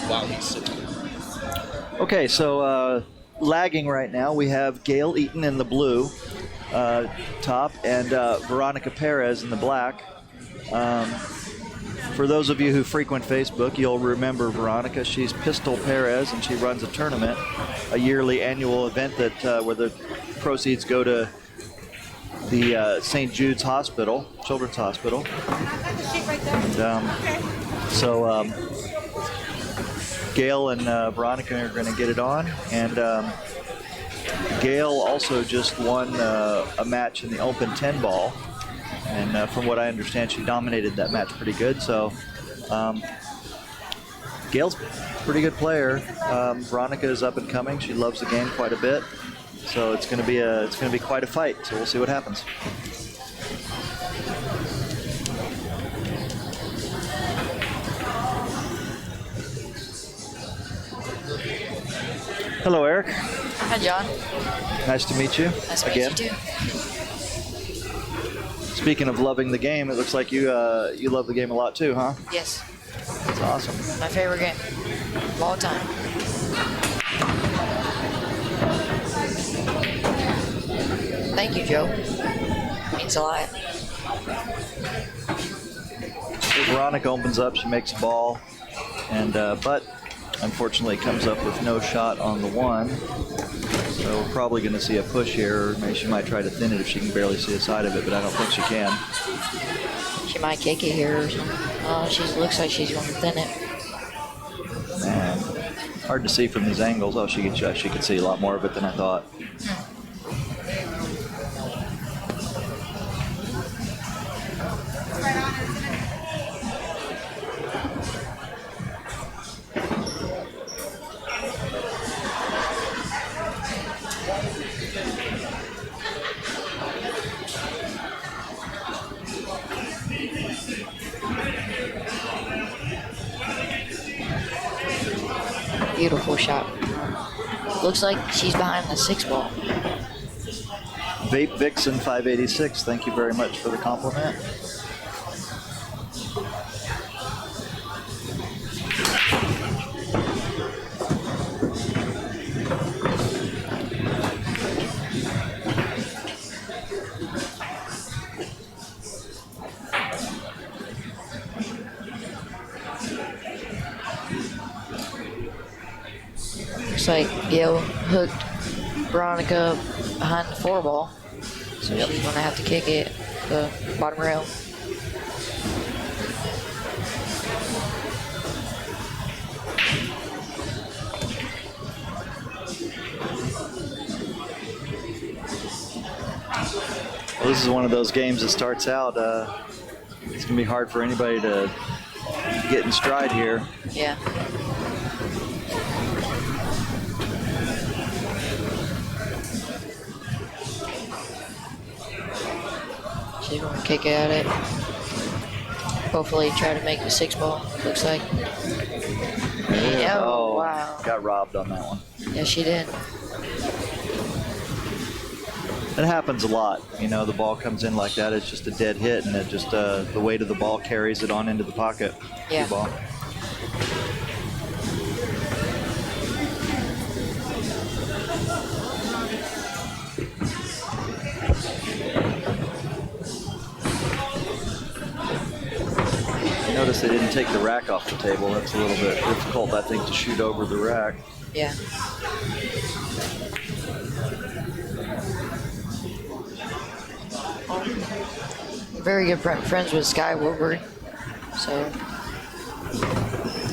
while he's sitting. Okay, so lagging right now, we have Gail Eaton in the blue top and Veronica Perez in the black. For those of you who frequent Facebook, you'll remember Veronica. She's Pistol Perez, and she runs a tournament, a yearly annual event that where the proceeds go to the St. Jude's Hospital, Children's Hospital. And, so Gail and Veronica are going to get it on, and Gail also just won a match in the Open 10 ball. And from what I understand, she dominated that match pretty good. So Gail's a pretty good player. Veronica is up and coming. She loves the game quite a bit. So it's going to be quite a fight. So we'll see what happens. Hello, Eric. Hi, John. Nice to meet you. Nice to again. meet you too. Speaking of loving the game, it looks like you love the game a lot too, huh? Yes. That's awesome. My favorite game of all time. Thank you, Joe. Means a lot. Veronica opens up. She makes a ball, and but unfortunately comes up with no shot on the one. So we're probably going to see a push here. Maybe she might try to thin it if she can barely see a side of it, but I don't think she can. She might kick it here or something. Oh, she looks like she's going to thin it. Man, hard to see from these angles. Oh, she could see a lot more of it than I thought. Beautiful shot. Looks like she's behind the 6 ball. Vape Vixen 586, thank you very much for the compliment. Looks like Gail hooked Veronica behind the 4 ball. So she's going to have to kick it the bottom rail. Well, this is one of those games that starts out, it's going to be hard for anybody to get in stride here. Yeah. She's going to kick it at it. Hopefully try to make the 6 ball, looks like. Yeah, oh, wow. Got robbed on that one. Yeah, she did. It happens a lot. You know, the ball comes in like that. It's just a dead hit, and it just the weight of the ball carries it on into the pocket. Yeah. The ball. Notice they didn't take the rack off the table. That's a little bit difficult, I think, to shoot over the rack. Yeah. Very good friends with Sky Woodward, so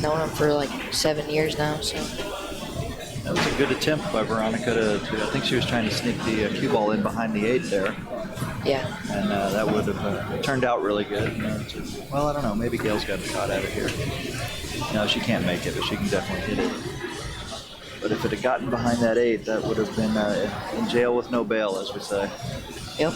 known him for like 7 years now. So that was a good attempt by Veronica to I think she was trying to sneak the cue ball in behind the 8 there. Yeah. And that would have turned out really good. Well, I don't know. Maybe Gail's got a shot at it here. No, she can't make it, but she can definitely hit it. But if it had gotten behind that 8, that would have been in jail with no bail, as we say. Yep.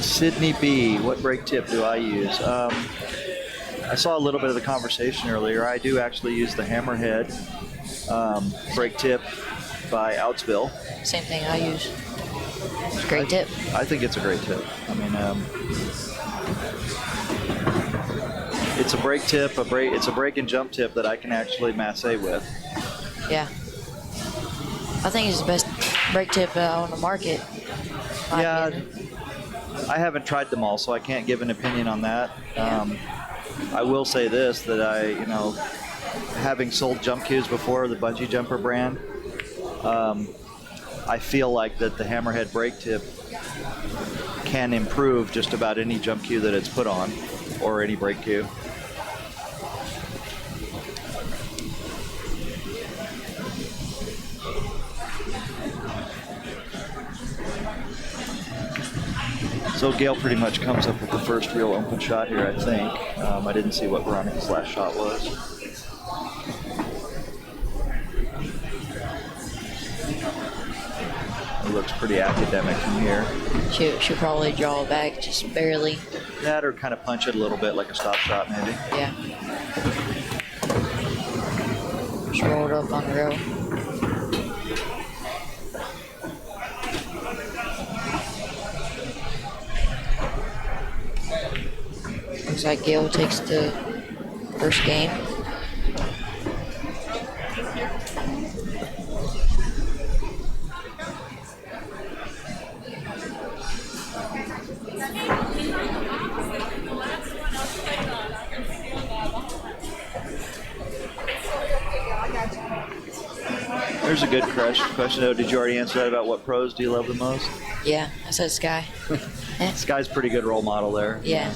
Sydney B, what brake tip do I use? I saw a little bit of the conversation earlier. I do actually use the Hammerhead brake tip by Outsville. Same thing I use. Great tip. I think it's a great tip. I mean, it's a break tip, it's a break and jump tip that I can actually masse with. Yeah. I think it's the best break tip on the market. Yeah, Opinion. I haven't tried them all, so I can't give an opinion on that. Yeah. I will say this, that having sold jump cues before, the bungee jumper brand, I feel like that the hammerhead brake tip can improve just about any jump cue that it's put on, or any brake cue. So Gail pretty much comes up with the first real open shot here, I think. I didn't see what Veronica's last shot was. It looks pretty academic from here. She'll probably draw it back just barely. That or kind of punch it a little bit like a stop shot maybe. Yeah. Just roll it up on the row. Looks like Gail takes the first game. There's a good question though. Did you already answer that about what pros do you love the most? Yeah, I said Sky. Sky's a pretty good role model there. Yeah.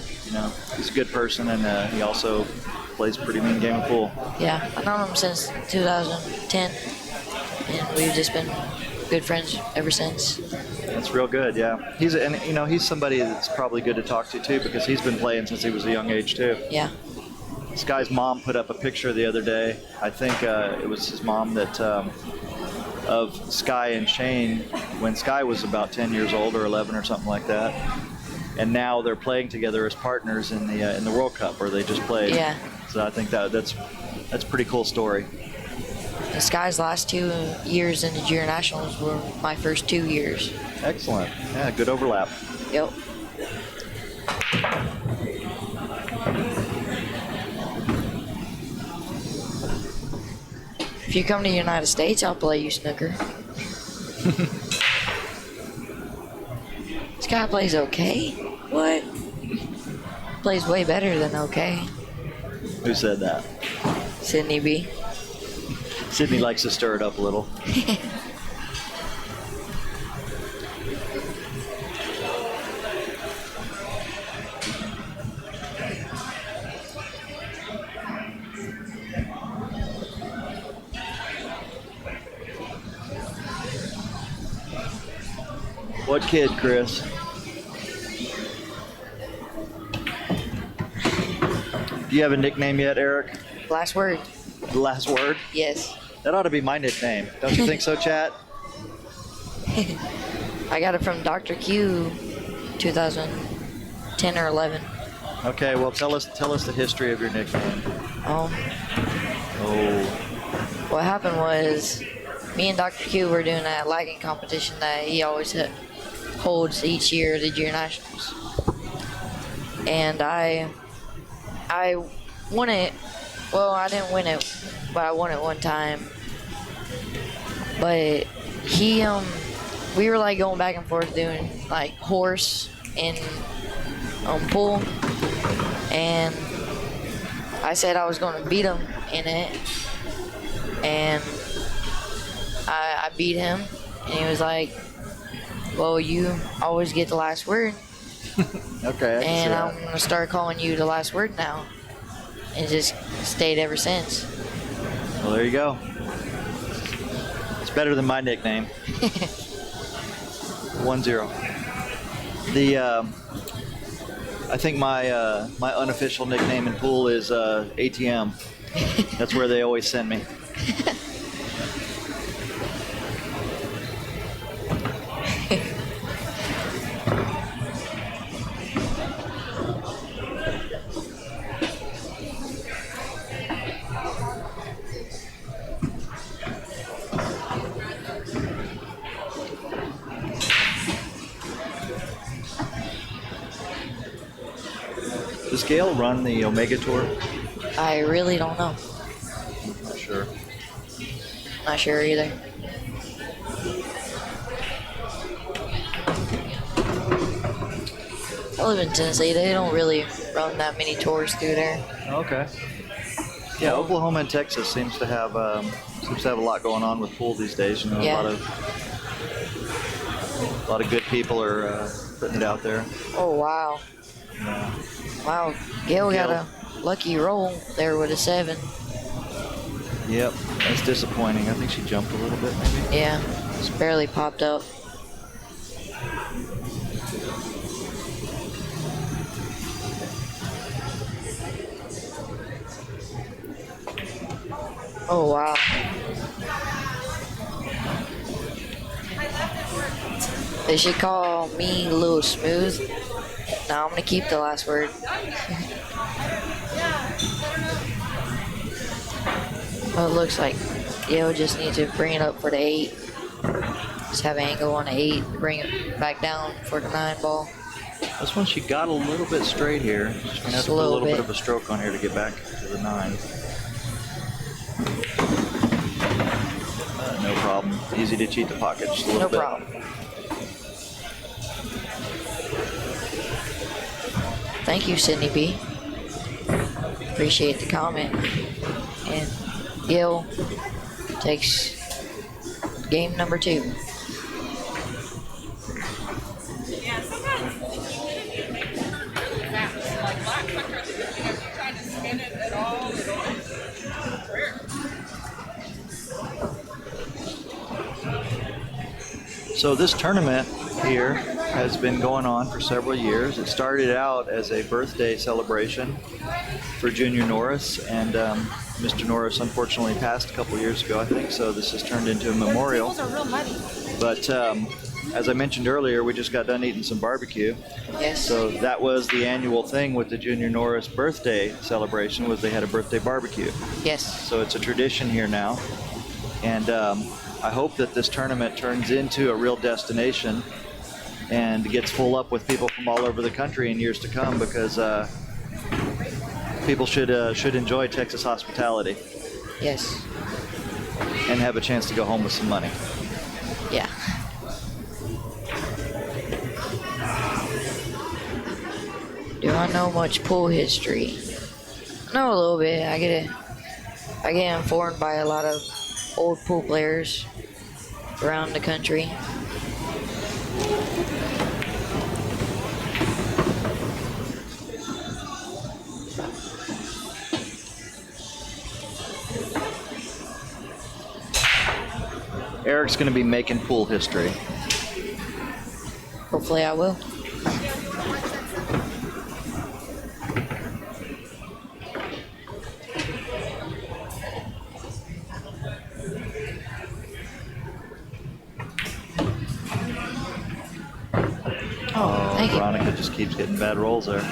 He's a good person, and he also plays a pretty mean game of pool. Yeah, I've known him since 2010, and we've just been good friends ever since. That's real good, yeah. He's somebody that's probably good to talk to too, because he's been playing since he was a young age too. Yeah. Sky's mom put up a picture the other day. I think it was his mom that of Sky and Shane when Sky was about 10 years old or 11 or something like that. And now they're playing together as partners in the World Cup, or they just played. Yeah. So I think that's a pretty cool story. And Sky's last 2 years in the Junior Nationals were my first 2 years. Excellent. Yeah, good overlap. Yep. If you come to the United States, I'll play you snooker. This guy plays okay? What? Plays way better than okay. Who said that? Sydney B. Sydney likes to stir it up a little. What kid, Chris? Do you have a nickname yet, Eric? Last word. The last word? Yes. That ought to be my nickname. Don't you think so, chat? I got it from Dr. Q 2010 or 11. Okay, well tell us the history of your nickname. Oh. What happened was me and Dr. Q were doing that lagging competition that he always holds each year at the Junior Nationals. And I won it. Well, I didn't win it, but I won it one time. But we were like going back and forth doing like horse and pool, and I said I was going to beat him in it, and I beat him, and he was like, "Well, you always get the last word." Okay. And I'm going to start calling you the last word now. And just stayed ever since. Well, there you go. It's better than my nickname. 1-0. I think my unofficial nickname in pool is ATM. That's where they always send me. Does Gail run the Omega Tour? I really don't know. Not sure. Not sure either. I live in Tennessee. They don't really run that many tours through there. Okay. Yeah, Oklahoma and Texas seems to have a lot going on with pool these days. You know, Yeah. a lot of good people are putting it out there. Oh, wow. Yeah. Wow. Gail got a lucky roll there with a 7. Yep, that's disappointing. I think she jumped a little bit, maybe. Yeah, just barely popped up. Oh, wow. They should call me a little smooth. Now I'm going to keep the last word. Well, it looks like Gail just needs to bring it up for the 8. Just have an angle on the 8, bring it back down for the 9 ball. This one she got a little bit straight here. She's going to have to put a little bit of a stroke on here to get back to the 9. No problem. Easy to cheat the pocket just a little bit. No problem. Thank you, Sydney B. Appreciate the comment. And Gail takes game number 2. So this tournament here has been going on for several years. It started out as a birthday celebration for Junior Norris, and Mr. Norris unfortunately passed a couple years ago, I think, so this has turned into a memorial. But as I mentioned earlier, we just got done eating some barbecue. Yes. So that was the annual thing with the Junior Norris birthday celebration, was they had a birthday barbecue. Yes. So it's a tradition here now. And I hope that this tournament turns into a real destination and gets full up with people from all over the country in years to come, because people should enjoy Texas hospitality. Yes. And have a chance to go home with some money. Yeah. Do I know much pool history? I know a little bit. I get informed by a lot of old pool players around the country. Eric's going to be making pool history. Hopefully I will. Oh, thank you. Veronica just keeps getting bad rolls there.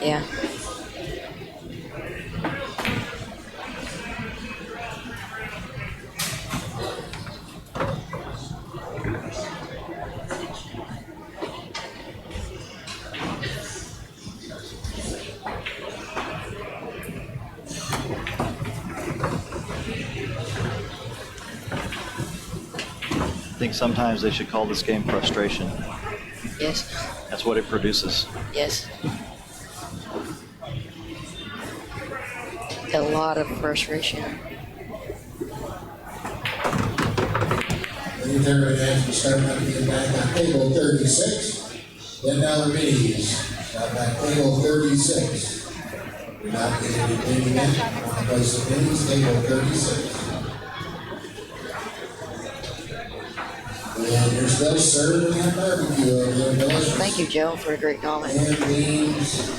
Yeah. I think sometimes they should call this game frustration. Yes. That's what it produces. Yes. A lot of frustration. The third match will start up again back on table 36. $10 minis. Start back table 36. We're not getting anything again. On the place of minis, table 36. And you're still serving that barbecue over there, delicious. Thank you, Joe, for a great comment. And beans,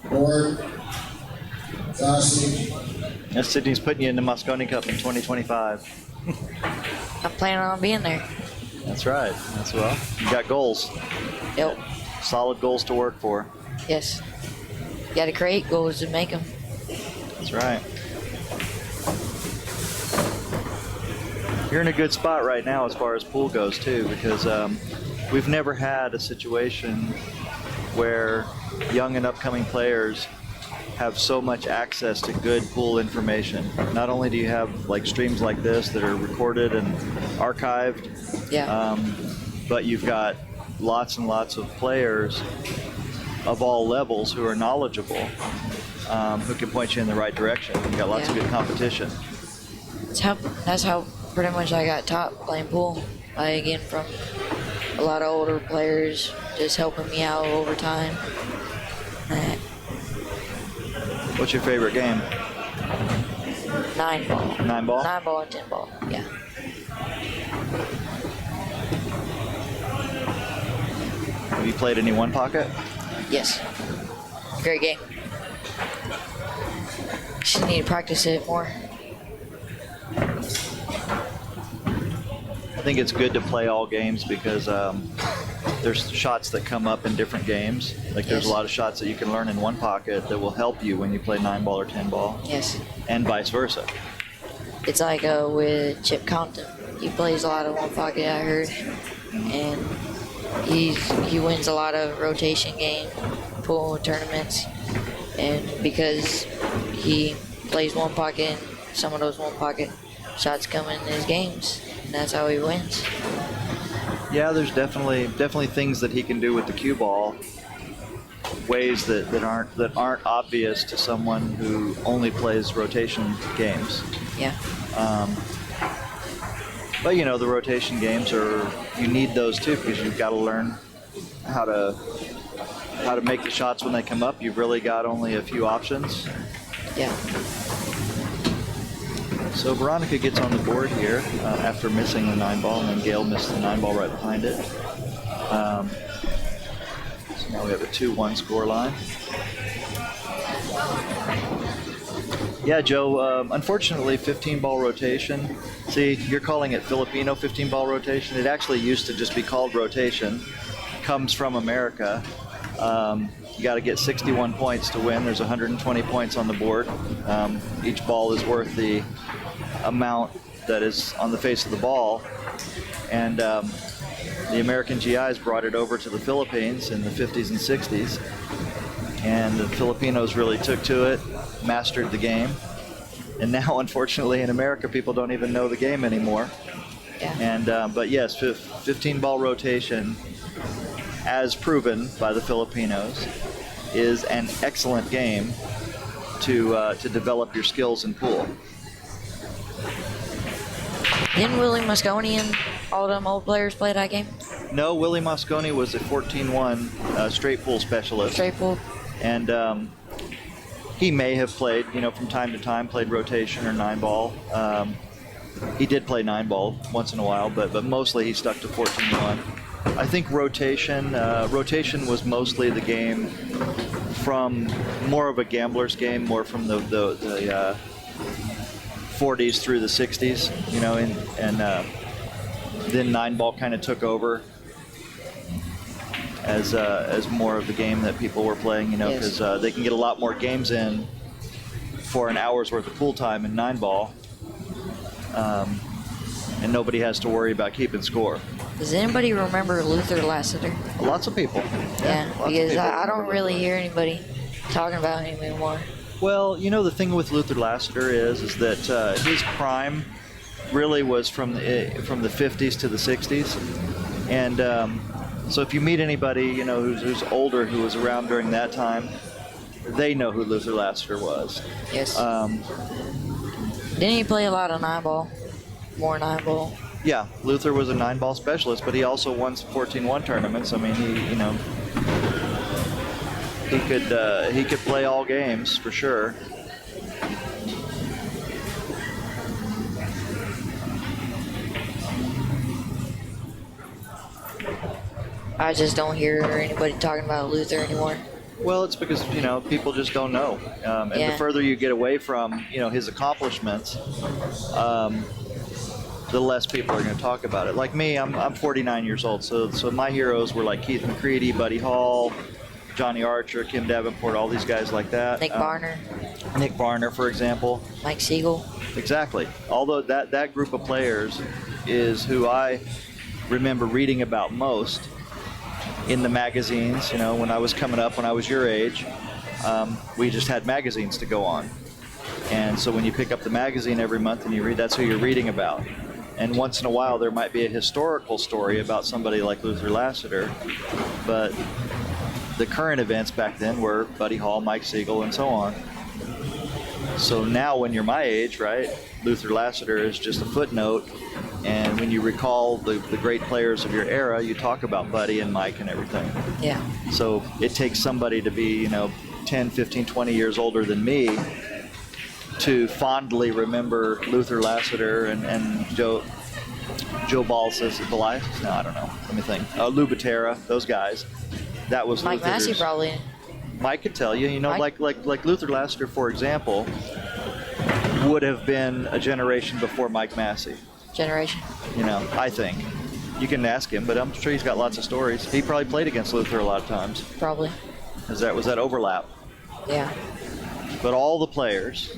pork, sausage. Yes, Sydney's putting you in the Moscone Cup in 2025. I'm planning on being there. That's right. That's well. You got goals. Yep. Solid goals to work for. Yes. You got to create goals to make them. That's right. You're in a good spot right now as far as pool goes too, because we've never had a situation where young and upcoming players have so much access to good pool information. Not only do you have like streams like this that are recorded and archived, but you've got lots and lots of players of all levels who are knowledgeable, who can point you in the right direction. You've got lots of good competition. That's how pretty much I got taught playing pool. Again, from a lot of older players just helping me out over time. What's your favorite game? 9-ball. 9-ball? 9-ball and 10-ball, yeah. Have you played any one pocket? Yes. Great game. Just need to practice it more. I think it's good to play all games because there's shots that come up in different games. Like there's a lot of shots that you can learn in one pocket that will help you when you play 9-ball or 10-ball. Yes. And vice versa. It's like with Chip Compton. He plays a lot of one pocket, I heard. And he wins a lot of rotation game, pool tournaments. And because he plays one pocket, and some of those one pocket shots come in his games. And that's how he wins. Yeah, there's definitely things that he can do with the cue ball, ways that aren't obvious to someone who only plays rotation games. Yeah. But you know, the rotation games you need those too because you've got to learn how to make the shots when they come up. You've really got only a few options. Yeah. So Veronica gets on the board here after missing the 9-ball, and then Gail missed the 9-ball right behind it. So now we have a 2-1 score line. Yeah, Joe, unfortunately 15-ball rotation. See, you're calling it Filipino 15-ball rotation. It actually used to just be called rotation. Comes from America. You got to get 61 points to win. There's 120 points on the board. Each ball is worth the amount that is on the face of the ball. And the American GIs brought it over to the Philippines in the 50s and 60s. And the Filipinos really took to it, mastered the game. And now, unfortunately, in America, people don't even know the game anymore. Yeah. And but yes, 15-ball rotation, as proven by the Filipinos, is an excellent game to develop your skills in pool. Didn't Willie Mosconi and all them old players play that game? No, Willie Mosconi was a 14-1 straight pool specialist. Straight pool. And he may have played, from time to time, played rotation or 9-ball. He did play 9-ball once in a while, but mostly he stuck to 14-1. I think rotation was mostly the game from more of a gambler's game, more from the 40s through the 60s, and then 9-ball kind of took over as more of the game that people were playing, because they can get a lot more games in for an hour's worth of pool time in 9-ball, and nobody has to worry about keeping score. Does anybody remember Luther Lassiter? Lots of people. Yeah, because people I don't really hear anybody talking about him anymore. Well, the thing with Luther Lassiter is that his prime really was from the 50s to the 60s, and so if you meet anybody who's older who was around during that time, they know who Luther Lassiter was. Yes. Didn't he play a lot of 9-ball? More 9-ball? Yeah, Luther was a 9-ball specialist, but he also won 14-1 tournaments. I mean, he could play all games for sure. I just don't hear anybody talking about Luther anymore. Well, it's because people just don't know, and the further you get away from his accomplishments, the less people are going to talk about it. Like me, I'm 49 years old, so my heroes were like Keith McCready, Buddy Hall, Johnny Archer, Kim Davenport, all these guys like that. Nick Barner. Nick Barner, for example. Mike Siegel. Exactly. Although that group of players is who I remember reading about most in the magazines. You know, when I was coming up, when I was your age, we just had magazines to go on. And so when you pick up the magazine every month and you read, that's who you're reading about. And once in a while, there might be a historical story about somebody like Luther Lassiter, but the current events back then were Buddy Hall, Mike Siegel, and so on. So now when you're my age, right, Luther Lassiter is just a footnote. And when you recall the great players of your era, you talk about Buddy and Mike and everything. Yeah. So it takes somebody to be, you know, 10, 15, 20 years older than me to fondly remember Luther Lassiter and Joe Balsas, Belias? No, I don't know. Let me think. Lou Batera, those guys. That was Mike Luther's. Massey probably. Mike could tell you, you know, Mike? like Luther Lassiter, for example, would have been a generation before Mike Massey. Generation. You know, I think. You can ask him, but I'm sure he's got lots of stories. He probably played against Luther a lot of times. Probably. Was that overlap? Yeah. But all the players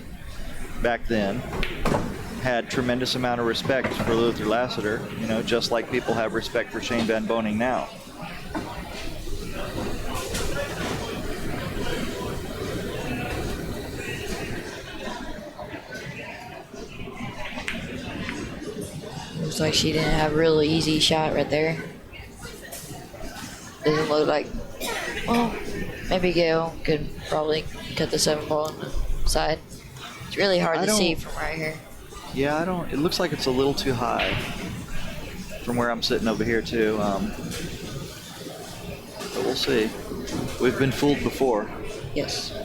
back then had tremendous amount of respect for Luther Lassiter, you know, just like people have respect for Shane Van Boening now. Looks like she didn't have a really easy shot right there. Doesn't look like, well, maybe Gail could probably cut the 7-ball on the side. It's really hard to see from right here. Yeah, it looks like it's a little too high from where I'm sitting over here too. But we'll see. We've been fooled before. Yes. I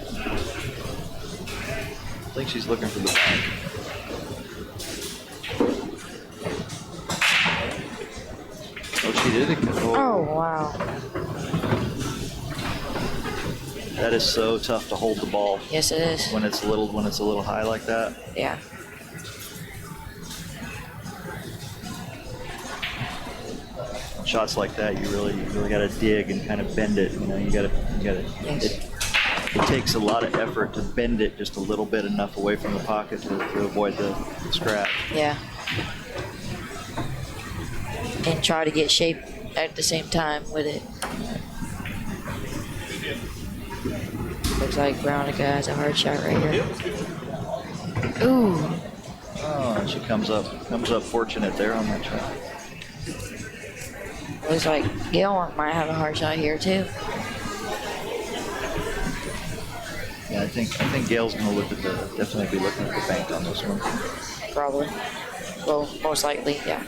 think she's looking for the bank. Oh, she did it. Oh, wow. That is so tough to hold the ball. Yes, it is. When it's a little high like that. Yeah. Shots like that, you really got to dig and kind of bend it. You know, you got to. Yes. It takes a lot of effort to bend it just a little bit enough away from the pocket to avoid the scratch. Yeah. And try to get shape at the same time with it. Looks like Veronica has a hard shot right here. Ooh. Oh, and she comes up fortunate there on that shot. Looks like Gail might have a hard shot here too. Yeah, I think Gail's gonna definitely be looking at the bank on this one. Probably. Well, most likely, yeah.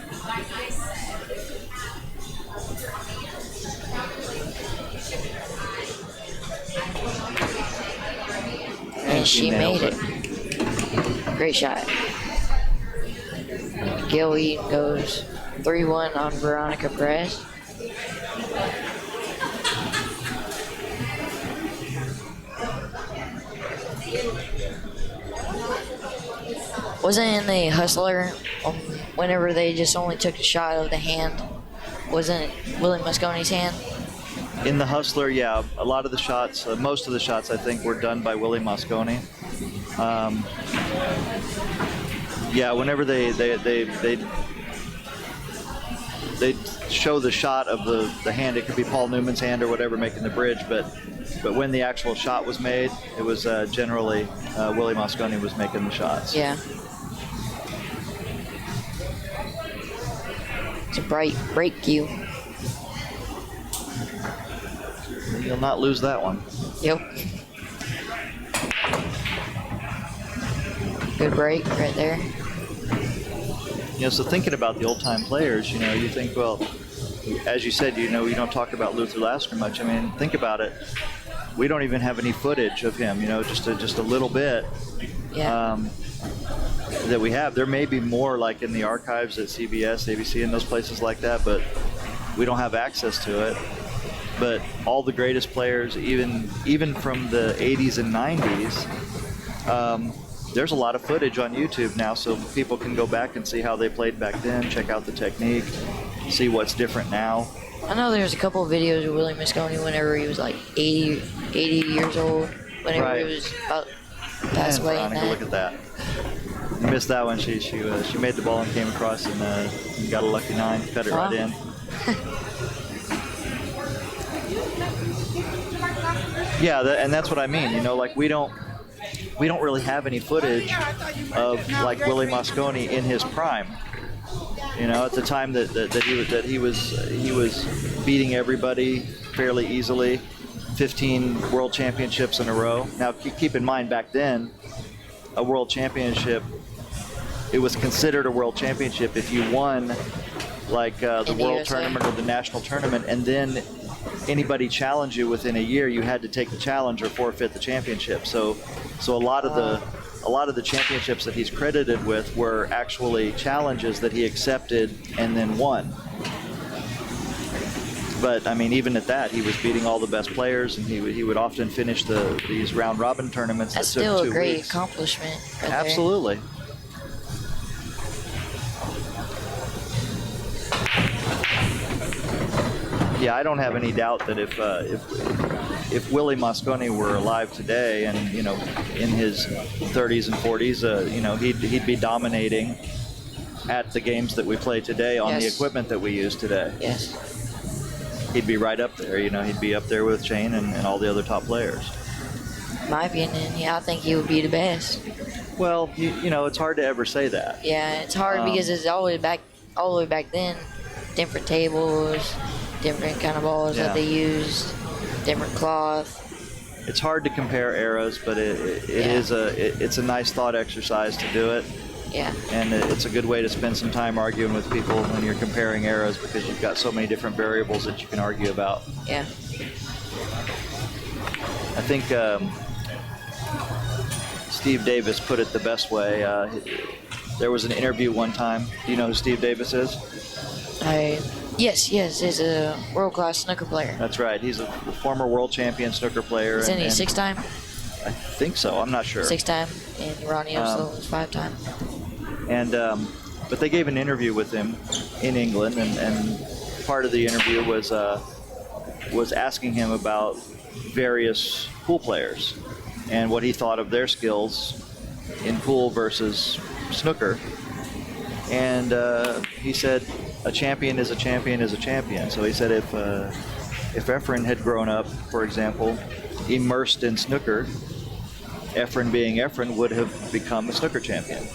And she made it. Great shot. Gail Eaton goes 3-1 on Veronica PEREZ. Wasn't in the Hustler, whenever they just only took a shot of the hand, wasn't Willie Mosconi's hand? In the Hustler, yeah, a lot of the shots, most of the shots, I think, were done by Willie Mosconi. Yeah, whenever they show the shot of the hand, it could be Paul Newman's hand or whatever making the bridge, but when the actual shot was made, it was generally Willie Mosconi was making the shots. Yeah. It's a bright break cue. You'll not lose that one. Yep. Good break right there. You know, so thinking about the old-time players, you know, you think, well, as you said, you know, you don't talk about Luther Lassiter much. I mean, think about it. We don't even have any footage of him, you know, just a little bit. Yeah. That we have. There may be more like in the archives at CBS, ABC, and those places like that, but we don't have access to it. But all the greatest players, even from the 80s and 90s, there's a lot of footage on YouTube now, so people can go back and see how they played back then, check out the technique, see what's different now. I know there's a couple of videos of Willie Mosconi whenever he was like 80 years old, whenever he was about passed away. Veronica, look at that. You missed that one. She made the ball and came across and got a lucky 9, cut it right in. Yeah, and that's what I mean. You know, like we don't really have any footage of like Willie Mosconi in his prime. You know, at the time that he was beating everybody fairly easily, 15 world championships in a row. Now keep in mind, back then, a world championship, it was considered a world championship if you won like the world tournament or the national tournament, and then anybody challenge you within a year, you had to take the challenge or forfeit the championship. So a lot of the championships that he's credited with were actually challenges that he accepted and then won. But I mean, even at that, he was beating all the best players, and he would often finish these round robin tournaments. That's that took still 2 a great weeks. accomplishment. Right Absolutely. Yeah, I don't have any doubt that if Willie Mosconi were alive today, and you know, in his 30s and 40s, you know, he'd be dominating at the games that we play today on the equipment that we use today. Yes. He'd be right up there. You know, he'd be up there with Shane and all the other top players. In my opinion, yeah, I think he would be the best. Well, you know, it's hard to ever say that. Yeah, it's hard because it's all the way back then, different tables, different kind of balls that they used, different cloth. It's hard to compare eras, but it's a nice thought exercise to do it. Yeah. And it's a good way to spend some time arguing with people when you're comparing eras, because you've got so many different variables that you can argue about. Yeah. I think Steve Davis put it the best way. There was an interview one time. Do you know who Steve Davis is? Yes, he's a world-class snooker player. That's right. He's a former world champion snooker player. Isn't he 6-time? I think so. I'm not sure. 6-time, and Ronnie Upslow was 5-time. And but they gave an interview with him in England, and part of the interview was asking him about various pool players and what he thought of their skills in pool versus snooker. And he said, a champion is a champion is a champion. So he said if Efren had grown up, for example, immersed in snooker, Efren being Efren would have become a snooker champion.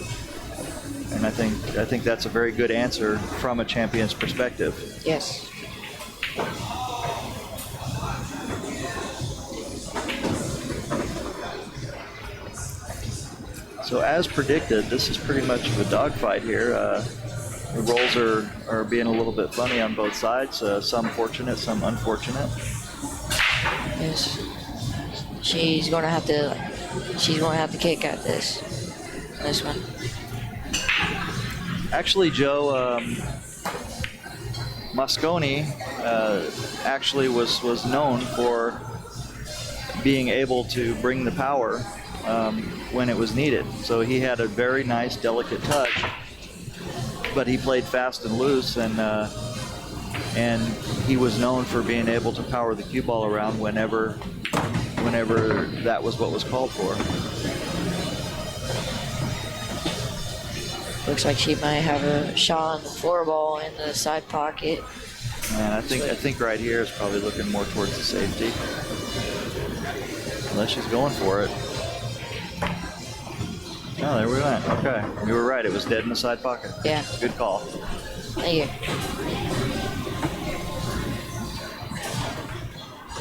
And I think that's a very good answer from a champion's perspective. Yes. So as predicted, this is pretty much of a dogfight here. The rolls are being a little bit funny on both sides. Some fortunate, some unfortunate. Yes. She's gonna have to kick at this one. Actually, Joe, Mosconi actually was known for being able to bring the power when it was needed. So he had a very nice, delicate touch, but he played fast and loose, and he was known for being able to power the cue ball around whenever that was what was called for. Looks like she might have a shot on the floor ball in the side pocket. And I think right here is probably looking more towards the safety. Unless she's going for it. Oh, there we went. Okay. You were right. It was dead in the side pocket. Yeah. Good call. Thank you.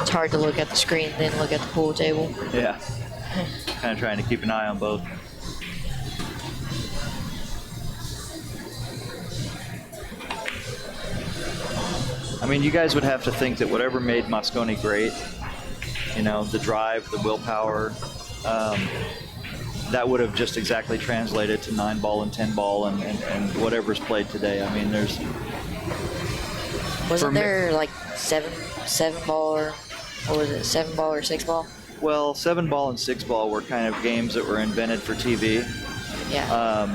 It's hard to look at the screen then look at the pool table. Yeah. Kind of trying to keep an eye on both. I mean, you guys would have to think that whatever made Mosconi great, you know, the drive, the willpower, that would have just exactly translated to 9-ball and 10-ball and whatever's played today. I mean, Wasn't there like 7-ball or what was it, 7-ball or 6-ball? Well, 7-ball and 6-ball were kind of games that were invented for TV. Yeah.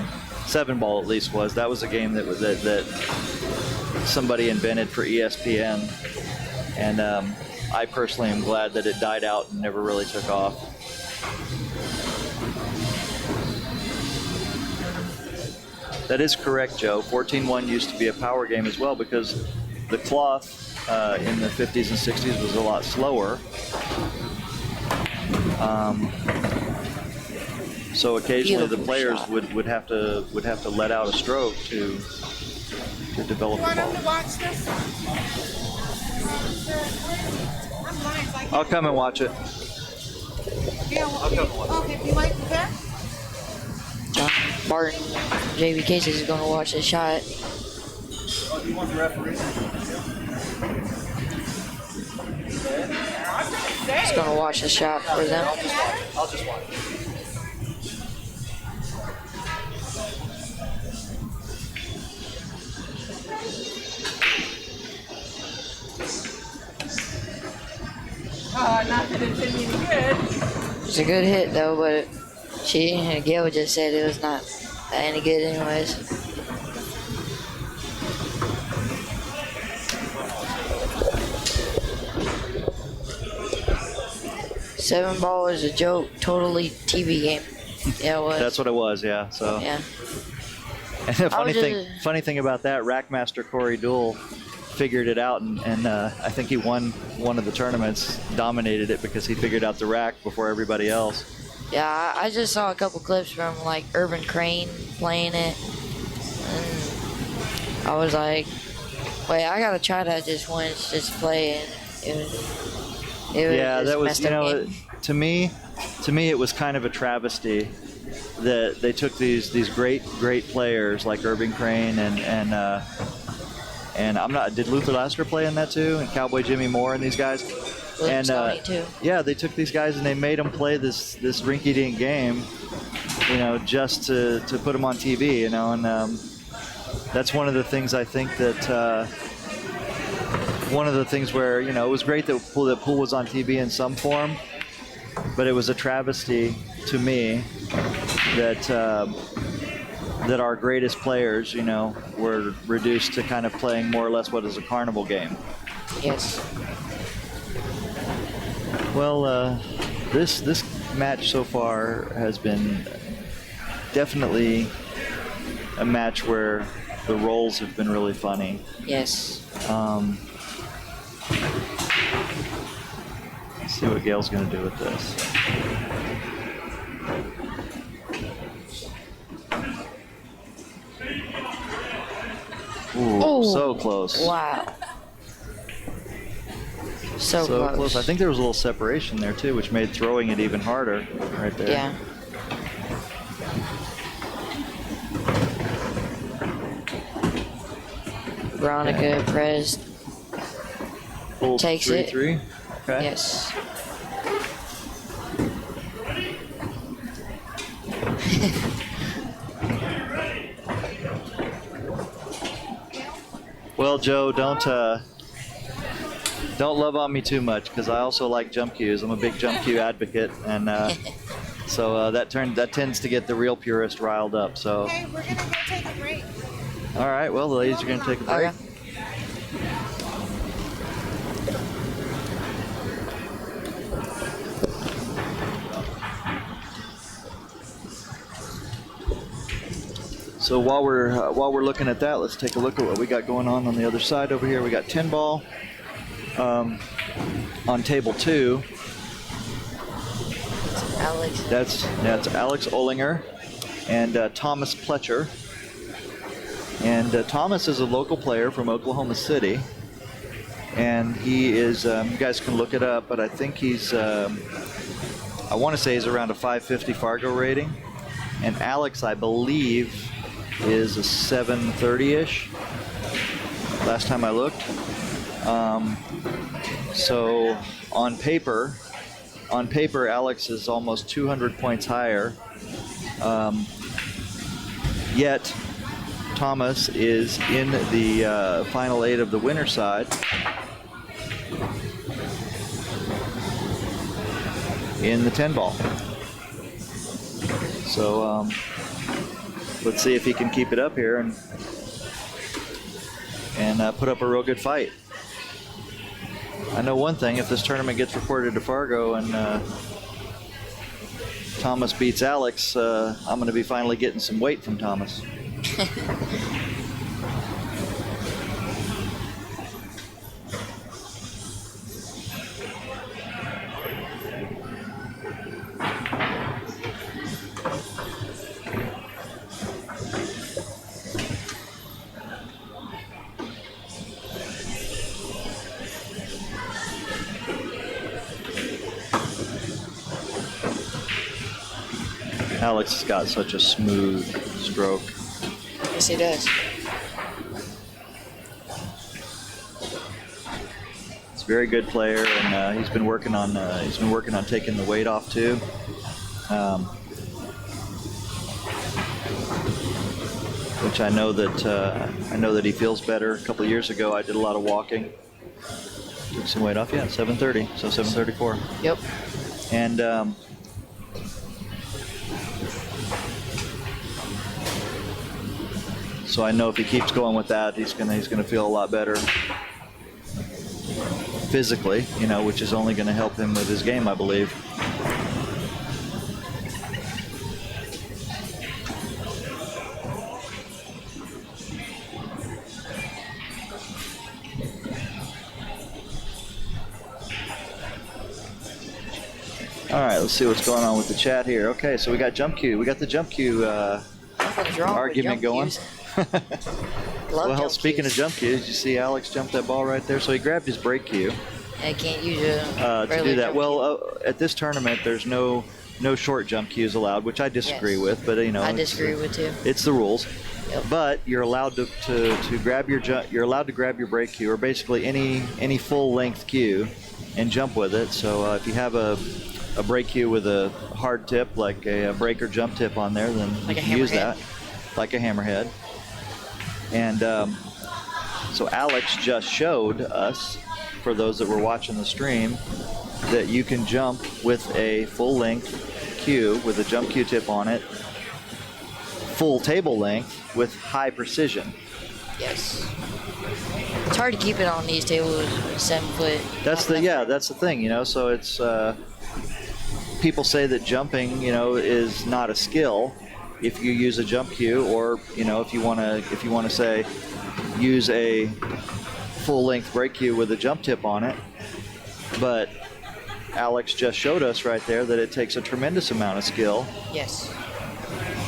7-ball at least was. That was a game that somebody invented for ESPN, and I personally am glad that it died out and never really took off. That is correct, Joe. 14-1 used to be a power game as well, because the cloth in the 50s and 60s was a lot slower. So occasionally the players would have to let out a stroke to develop the ball. Watch this? I'll come and watch it. Yeah, okay, do you like the pair? Barton, JV Cases is going to watch the shot. Oh, do you want the referee? He's going to watch the shot for them. I'll just watch it. Not that it did me any good. It's a good hit though, but Gail just said it was not any good anyways. Seven ball is a joke, totally TV game. Yeah, it was. That's what it was, yeah. So. Yeah. And the funny thing about that, Rackmaster Corey Duell figured it out, and I think he won one of the tournaments, dominated it because he figured out the rack before everybody else. Yeah, I just saw a couple clips from like Urban Crane playing it, and I was like, wait, I gotta try that just once, just play it. It was yeah, that was, you know, game. to me it was kind of a travesty that they took these great players like Urban Crane and I'm not. Did Luther Lasker play in that too? And Cowboy Jimmy Moore and these guys. And too. Yeah, they took these guys and they made them play this rinky-dink game, you know, just to put them on TV, you know. And that's one of the things I think that one of the things where, you know, it was great that Pool was on TV in some form, but it was a travesty to me that that our greatest players, you know, were reduced to kind of playing more or less what is a carnival game. Yes. Well, this match so far has been definitely a match where the roles have been really funny. Yes. Let's see what Gail's going to do with this. Ooh, Oh, so close. Wow. So close. I think there was a little separation there too, which made throwing it even harder right there. Yeah. Veronica PEREZ takes it. 3-3. Okay. Yes. Well, Joe, don't love on me too much because I also like jump cues. I'm a big jump cue advocate, and so that tends to get the real purist riled up. So. Okay, we're gonna go take a break. All right. Well, the ladies are going to take a break. Okay. So while we're looking at that, let's take a look at what we got going on the other side over here. We got 10 ball on table 2. Alex. That's Alex Ollinger and Thomas Pletcher. And Thomas is a local player from Oklahoma City, and he is. You guys can look it up, but I think he's. I want to say he's around a 550 Fargo rating, and Alex, I believe, is a 730-ish. Last time I looked. So on paper, Alex is almost 200 points higher. Yet Thomas is in the final 8 of the winner's side. In the 10 ball. So let's see if he can keep it up here and put up a real good fight. I know one thing, if this tournament gets reported to Fargo and Thomas beats Alex, I'm going to be finally getting some weight from Thomas. Alex has got such a smooth stroke. Yes, he does. He's a very good player, and he's been working on taking the weight off too. Which I know that he feels better. A couple of years ago, I did a lot of walking, took some weight off. Yeah, 730, so 734. Yep. And so I know if he keeps going with that, he's gonna feel a lot better physically, you know, which is only gonna help him with his game, I believe. All right, let's see what's going on with the chat here. Okay, so we got jump cue. We got the jump cue argument going. Well, speaking of jump cues, you see Alex jump that ball right there. So he grabbed his break cue. I can't use it to do that. Well, at this tournament, there's no short jump cues allowed, which I disagree with. But you know, I disagree with too. It's the rules. Yep. But you're allowed to grab you're allowed to grab your break cue, or basically any full length cue, and jump with it. So if you have a break cue with a hard tip, like a break or jump tip on there, then like you can use that, like a hammerhead. And so Alex just showed us, for those that were watching the stream, that you can jump with a full-length cue with a jump cue tip on it, full table length with high precision. Yes. It's hard to keep it on these tables with 7 foot. That's the thing, you know. So it's people say that jumping, you know, is not a skill if you use a jump cue, or you know, if you want to say use a full-length break cue with a jump tip on it. But Alex just showed us right there that it takes a tremendous amount of skill. Yes.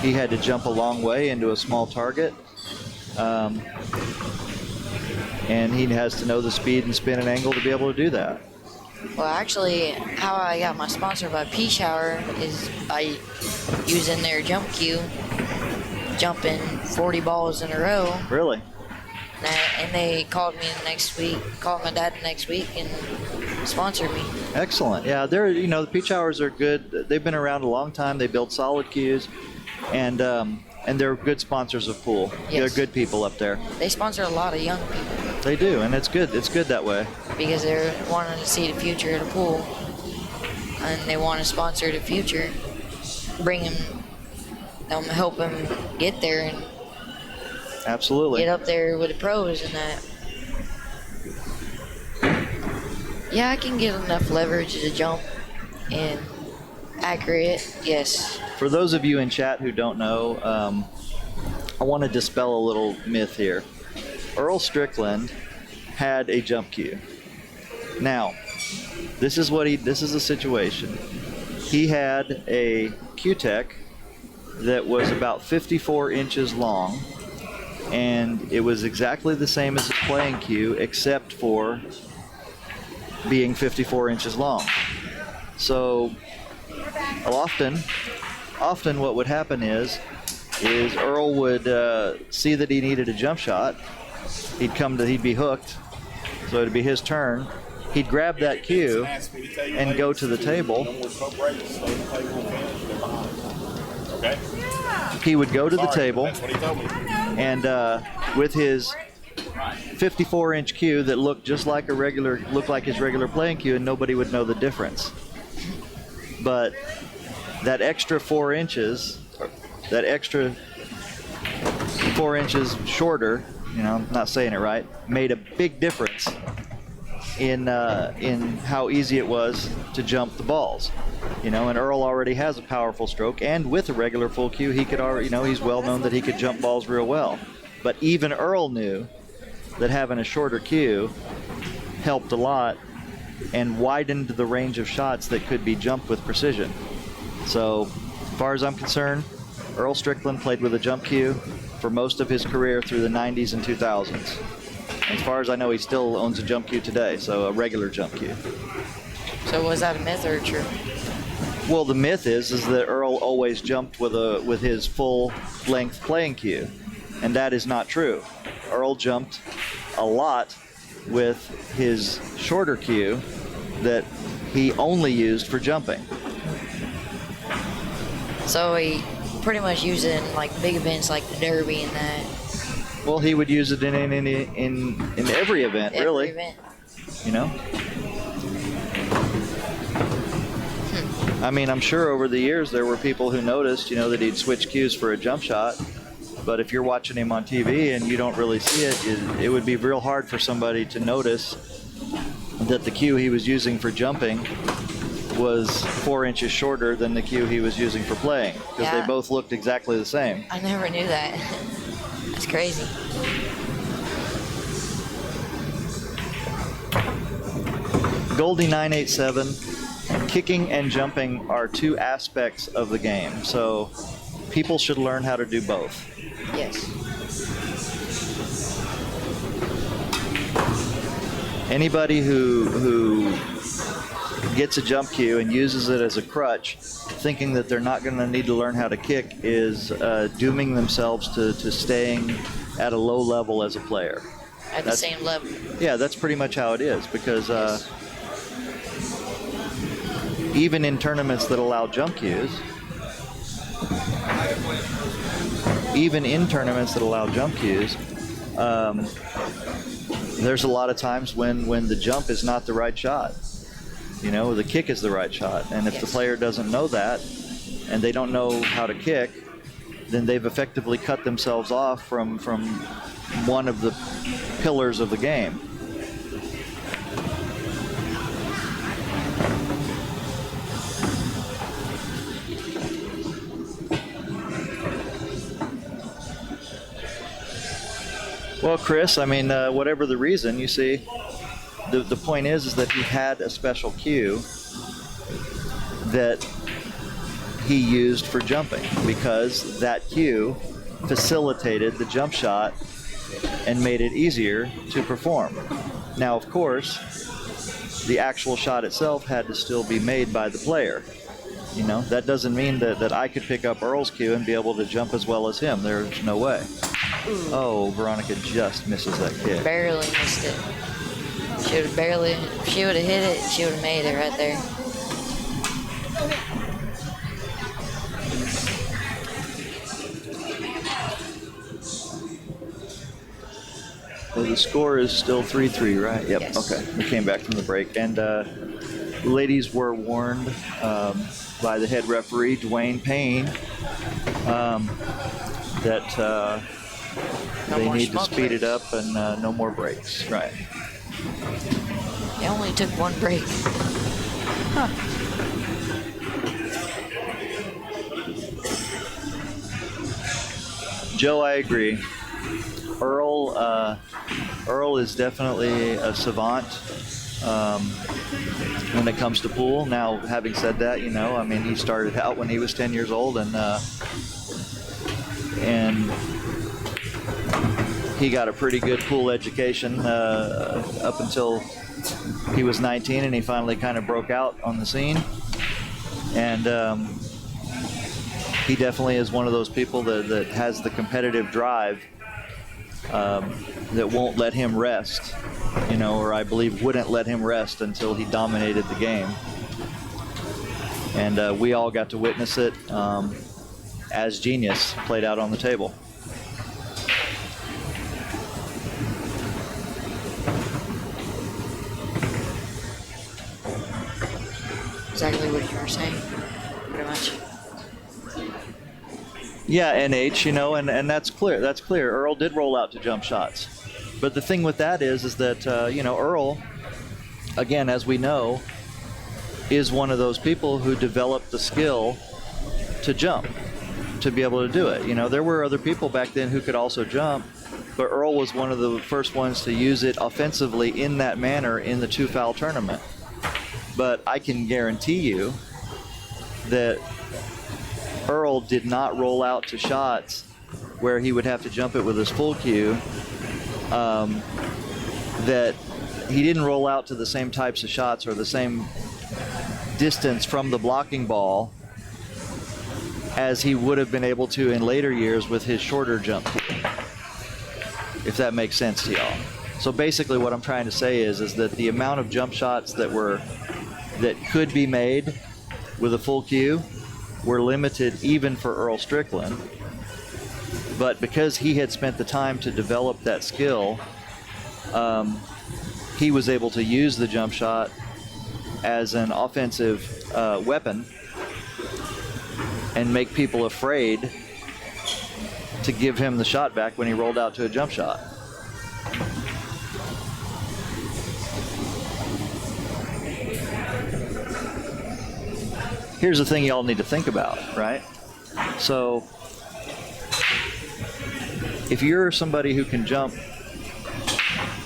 He had to jump a long way into a small target, and he has to know the speed and spin and angle to be able to do that. Well, actually, how I got my sponsor by P-Shower is by using their jump cue, jumping 40 balls in a row. Really? And they called my dad next week and sponsored me. Excellent. Yeah, the P-Showers are good. They've been around a long time. They build solid cues, and they're good sponsors of pool. Yes. They're good people up there. They sponsor a lot of young people. They do, and it's good. It's good that way. Because they're wanting to see the future of the pool, and they want to sponsor the future, help them get there and absolutely get up there with the pros and that. Yeah, I can get enough leverage to jump and accurate. Yes. For those of you in chat who don't know, I want to dispel a little myth here. Earl Strickland had a jump cue. Now, this is a situation. He had a Q-Tech that was about 54 inches long, and it was exactly the same as his playing cue, except for being 54 inches long. So often what would happen is Earl would see that he needed a jump shot. He'd be hooked, so it'd be his turn. He'd grab that cue and go to the table. He would go to the table, and with his 54-inch cue that looked his regular playing cue, and nobody would know the difference. But that extra 4 inches, shorter, you know, I'm not saying it right, made a big difference in how easy it was to jump the balls. You know, and Earl already has a powerful stroke, and with a regular full cue, he could already, you know, he's well known that he could jump balls real well. But even Earl knew that having a shorter cue helped a lot and widened the range of shots that could be jumped with precision. So, as far as I'm concerned, Earl Strickland played with a jump cue for most of his career through the 90s and 2000s. As far as I know, he still owns a jump cue today, so a regular jump cue. So was that a myth or true? Well, the myth is that Earl always jumped with his full length playing cue, and that is not true. Earl jumped a lot with his shorter cue that he only used for jumping. So he pretty much used it in like big events like the Derby and that. Well, he would use it in every event, really. Every event. You know. I mean, I'm sure over the years there were people who noticed, you know, that he'd switch cues for a jump shot. But if you're watching him on TV and you don't really see it, it would be real hard for somebody to notice that the cue he was using for jumping was 4 inches shorter than the cue he was using for playing, because they both looked exactly the same. I never knew that. That's crazy. Goldie 987, kicking and jumping are two aspects of the game, so people should learn how to do both. Yes. Anybody who gets a jump cue and uses it as a crutch, thinking that they're not going to need to learn how to kick, is dooming themselves to staying at a low level as a player. At the same level. Yeah, that's pretty much how it is, because even in tournaments that allow jump cues, there's a lot of times when the jump is not the right shot. You know, the kick is the right shot. And if the player doesn't know that, and they don't know how to kick, then they've effectively cut themselves off from one of the pillars of the game. Well, Chris, I mean, whatever the reason, you see, the point is that he had a special cue that he used for jumping, because that cue facilitated the jump shot and made it easier to perform. Now, of course, the actual shot itself had to still be made by the player. You know, that doesn't mean that I could pick up Earl's cue and be able to jump as well as him. There's no way. Oh, Veronica just misses that kick. Barely missed it. She would have hit it, she would have made it right there. So the score is still 3-3, right? Yep. Yes. Okay. We came back from the break, and ladies were warned by the head referee, Dwayne Payne, that they need to speed it up and no more breaks. Right. They only took one break. Huh. Joe, I agree. Earl is definitely a savant when it comes to pool. Now, having said that, you know, I mean, he started out when he was 10 years old, and he got a pretty good pool education up until he was 19, and he finally kind of broke out on the scene. And he definitely is one of those people that has the competitive drive that won't let him rest, you know, or I believe wouldn't let him rest until he dominated the game. And we all got to witness it as genius played out on the table. Exactly what you were saying, pretty much. Yeah, NH, you know, and that's clear. That's clear. Earl did roll out to jump shots. But the thing with that is that, you know, Earl, again, as we know, is one of those people who developed the skill to jump, to be able to do it. You know, there were other people back then who could also jump, but Earl was one of the first ones to use it offensively in that manner in the two-foul tournament. But I can guarantee you that Earl did not roll out to shots where he would have to jump it with his full cue, that he didn't roll out to the same types of shots or the same distance from the blocking ball as he would have been able to in later years with his shorter jump pool, if that makes sense to y'all. So basically what I'm trying to say is that the amount of jump shots that could be made with a full cue were limited even for Earl Strickland. But because he had spent the time to develop that skill, he was able to use the jump shot as an offensive weapon and make people afraid to give him the shot back when he rolled out to a jump shot. Here's the thing y'all need to think about, right? So if you're somebody who can jump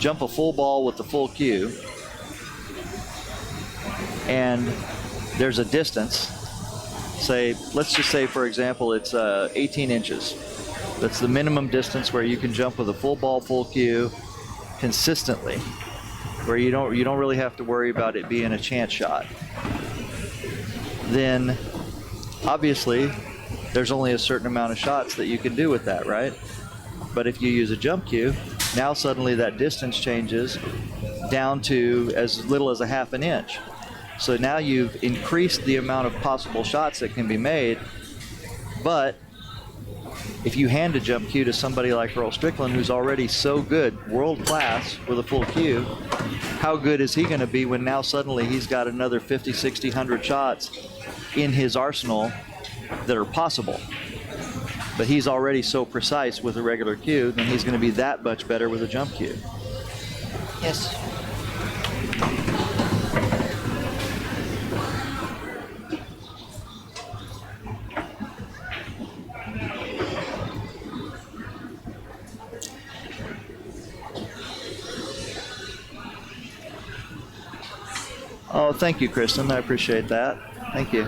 a full ball with the full cue, and there's a distance, let's just say, for example, it's 18 inches. That's the minimum distance where you can jump with a full ball, full cue consistently, where you don't really have to worry about it being a chance shot. Then obviously there's only a certain amount of shots that you can do with that, right? But if you use a jump cue, now suddenly that distance changes down to as little as a half an inch. So now you've increased the amount of possible shots that can be made. But if you hand a jump cue to somebody like Earl Strickland, who's already so good, world class with a full cue, how good is he going to be when now suddenly he's got another 50, 60, 100 shots in his arsenal that are possible? But he's already so precise with a regular cue, then he's going to be that much better with a jump cue. Yes. Oh, thank you, Kristen. I appreciate that. Thank you.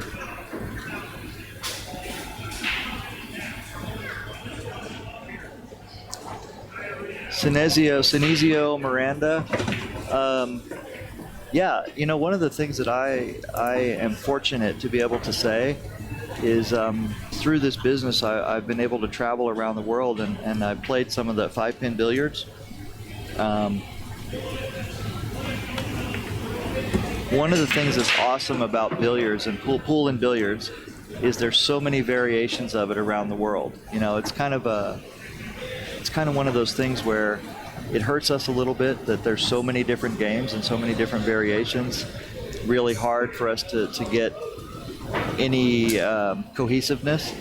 Sinezio Miranda. Yeah, you know, one of the things that I am fortunate to be able to say is through this business, I've been able to travel around the world, and I've played some of the 5-pin billiards. One of the things that's awesome about billiards and pool and billiards is there's so many variations of it around the world. You know, it's kind of one of those things where it hurts us a little bit that there's so many different games and so many different variations. Really hard for us to get any cohesiveness.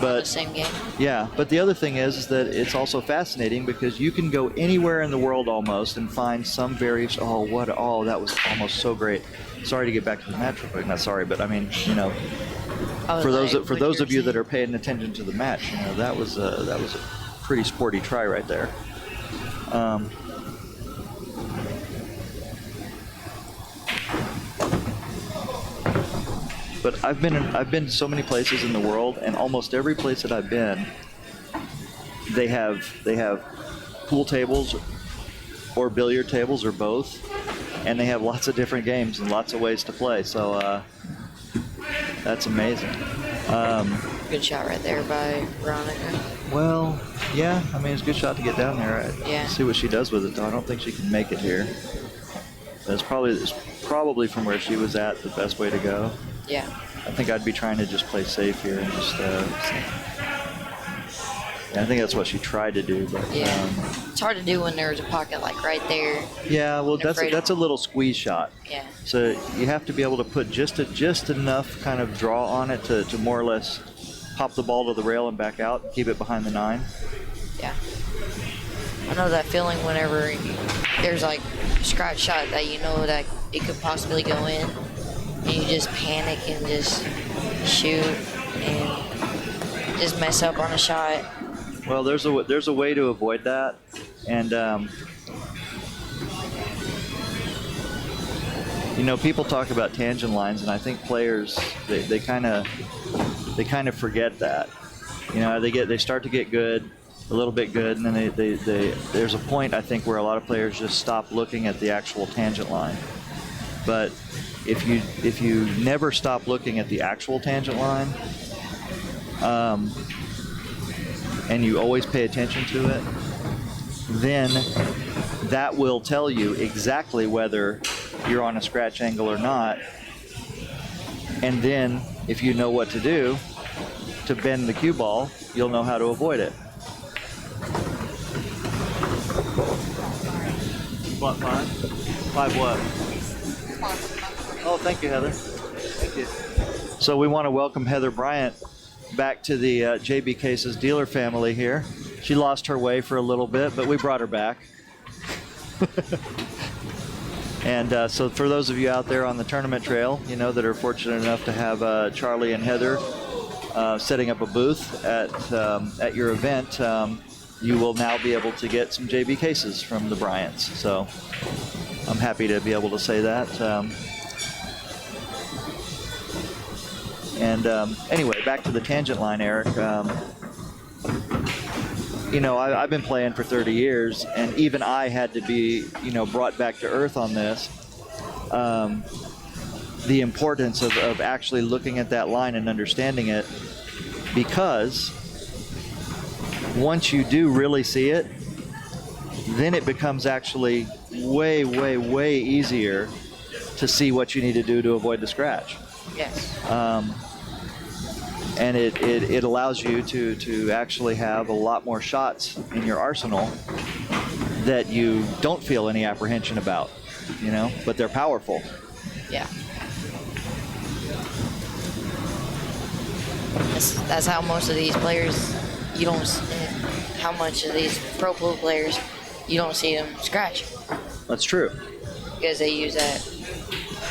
But Same game. yeah, but the other thing is that it's also fascinating because you can go anywhere in the world almost and find some variation. Oh, that was almost so great. Sorry to get back to the match real quick. Not sorry, but I mean, you know, for those of you that are paying attention to the match, you know, that was a pretty sporty try right there. But I've been to so many places in the world, and almost every place that I've been, they have pool tables or billiard tables or both, and they have lots of different games and lots of ways to play. So that's amazing. Good shot right there by Veronica. Well, yeah, I mean, it's a good shot to get down there. Yeah. See what she does with it, though. I don't think she can make it here. But it's probably from where she was at the best way to go. Yeah. I think I'd be trying to just play safe here and just. I think that's what she tried to do, but. Yeah. It's hard to do when there's a pocket like right there. Yeah, well, that's a little squeeze shot. Yeah. So you have to be able to put just enough kind of draw on it to more or less pop the ball to the rail and back out, and keep it behind the 9. Yeah. I know that feeling whenever there's like a scratch shot that you know that it could possibly go in, and you just panic and just shoot and just mess up on a shot. Well, there's a way to avoid that, and you know, people talk about tangent lines, and I think players they kind of forget that. You know, they start to get good, a little bit good, and then there's a point, I think, where a lot of players just stop looking at the actual tangent line. But if you never stop looking at the actual tangent line, and you always pay attention to it, then that will tell you exactly whether you're on a scratch angle or not. And then if you know what to do to bend the cue ball, you'll know how to avoid it. What, 5? 5 what? Oh, thank you, Heather. Thank you. So we want to welcome Heather Bryant back to the JB Cases dealer family here. She lost her way for a little bit, but we brought her back. And so for those of you out there on the tournament trail, you know, that are fortunate enough to have Charlie and Heather setting up a booth at your event, you will now be able to get some JB cases from the Bryants. So I'm happy to be able to say that. Anyway, back to the tangent line, Eric. You know, I've been playing for 30 years, and even I had to be, you know, brought back to earth on this. The importance of actually looking at that line and understanding it, because once you do really see it, then it becomes actually way, way, way easier to see what you need to do to avoid the scratch. Yes. And it allows you to actually have a lot more shots in your arsenal that you don't feel any apprehension about, you know, but they're powerful. Yeah. That's how most of these players, you don't, how much of these pro pool players, you don't see them scratch. That's true. Because they use that,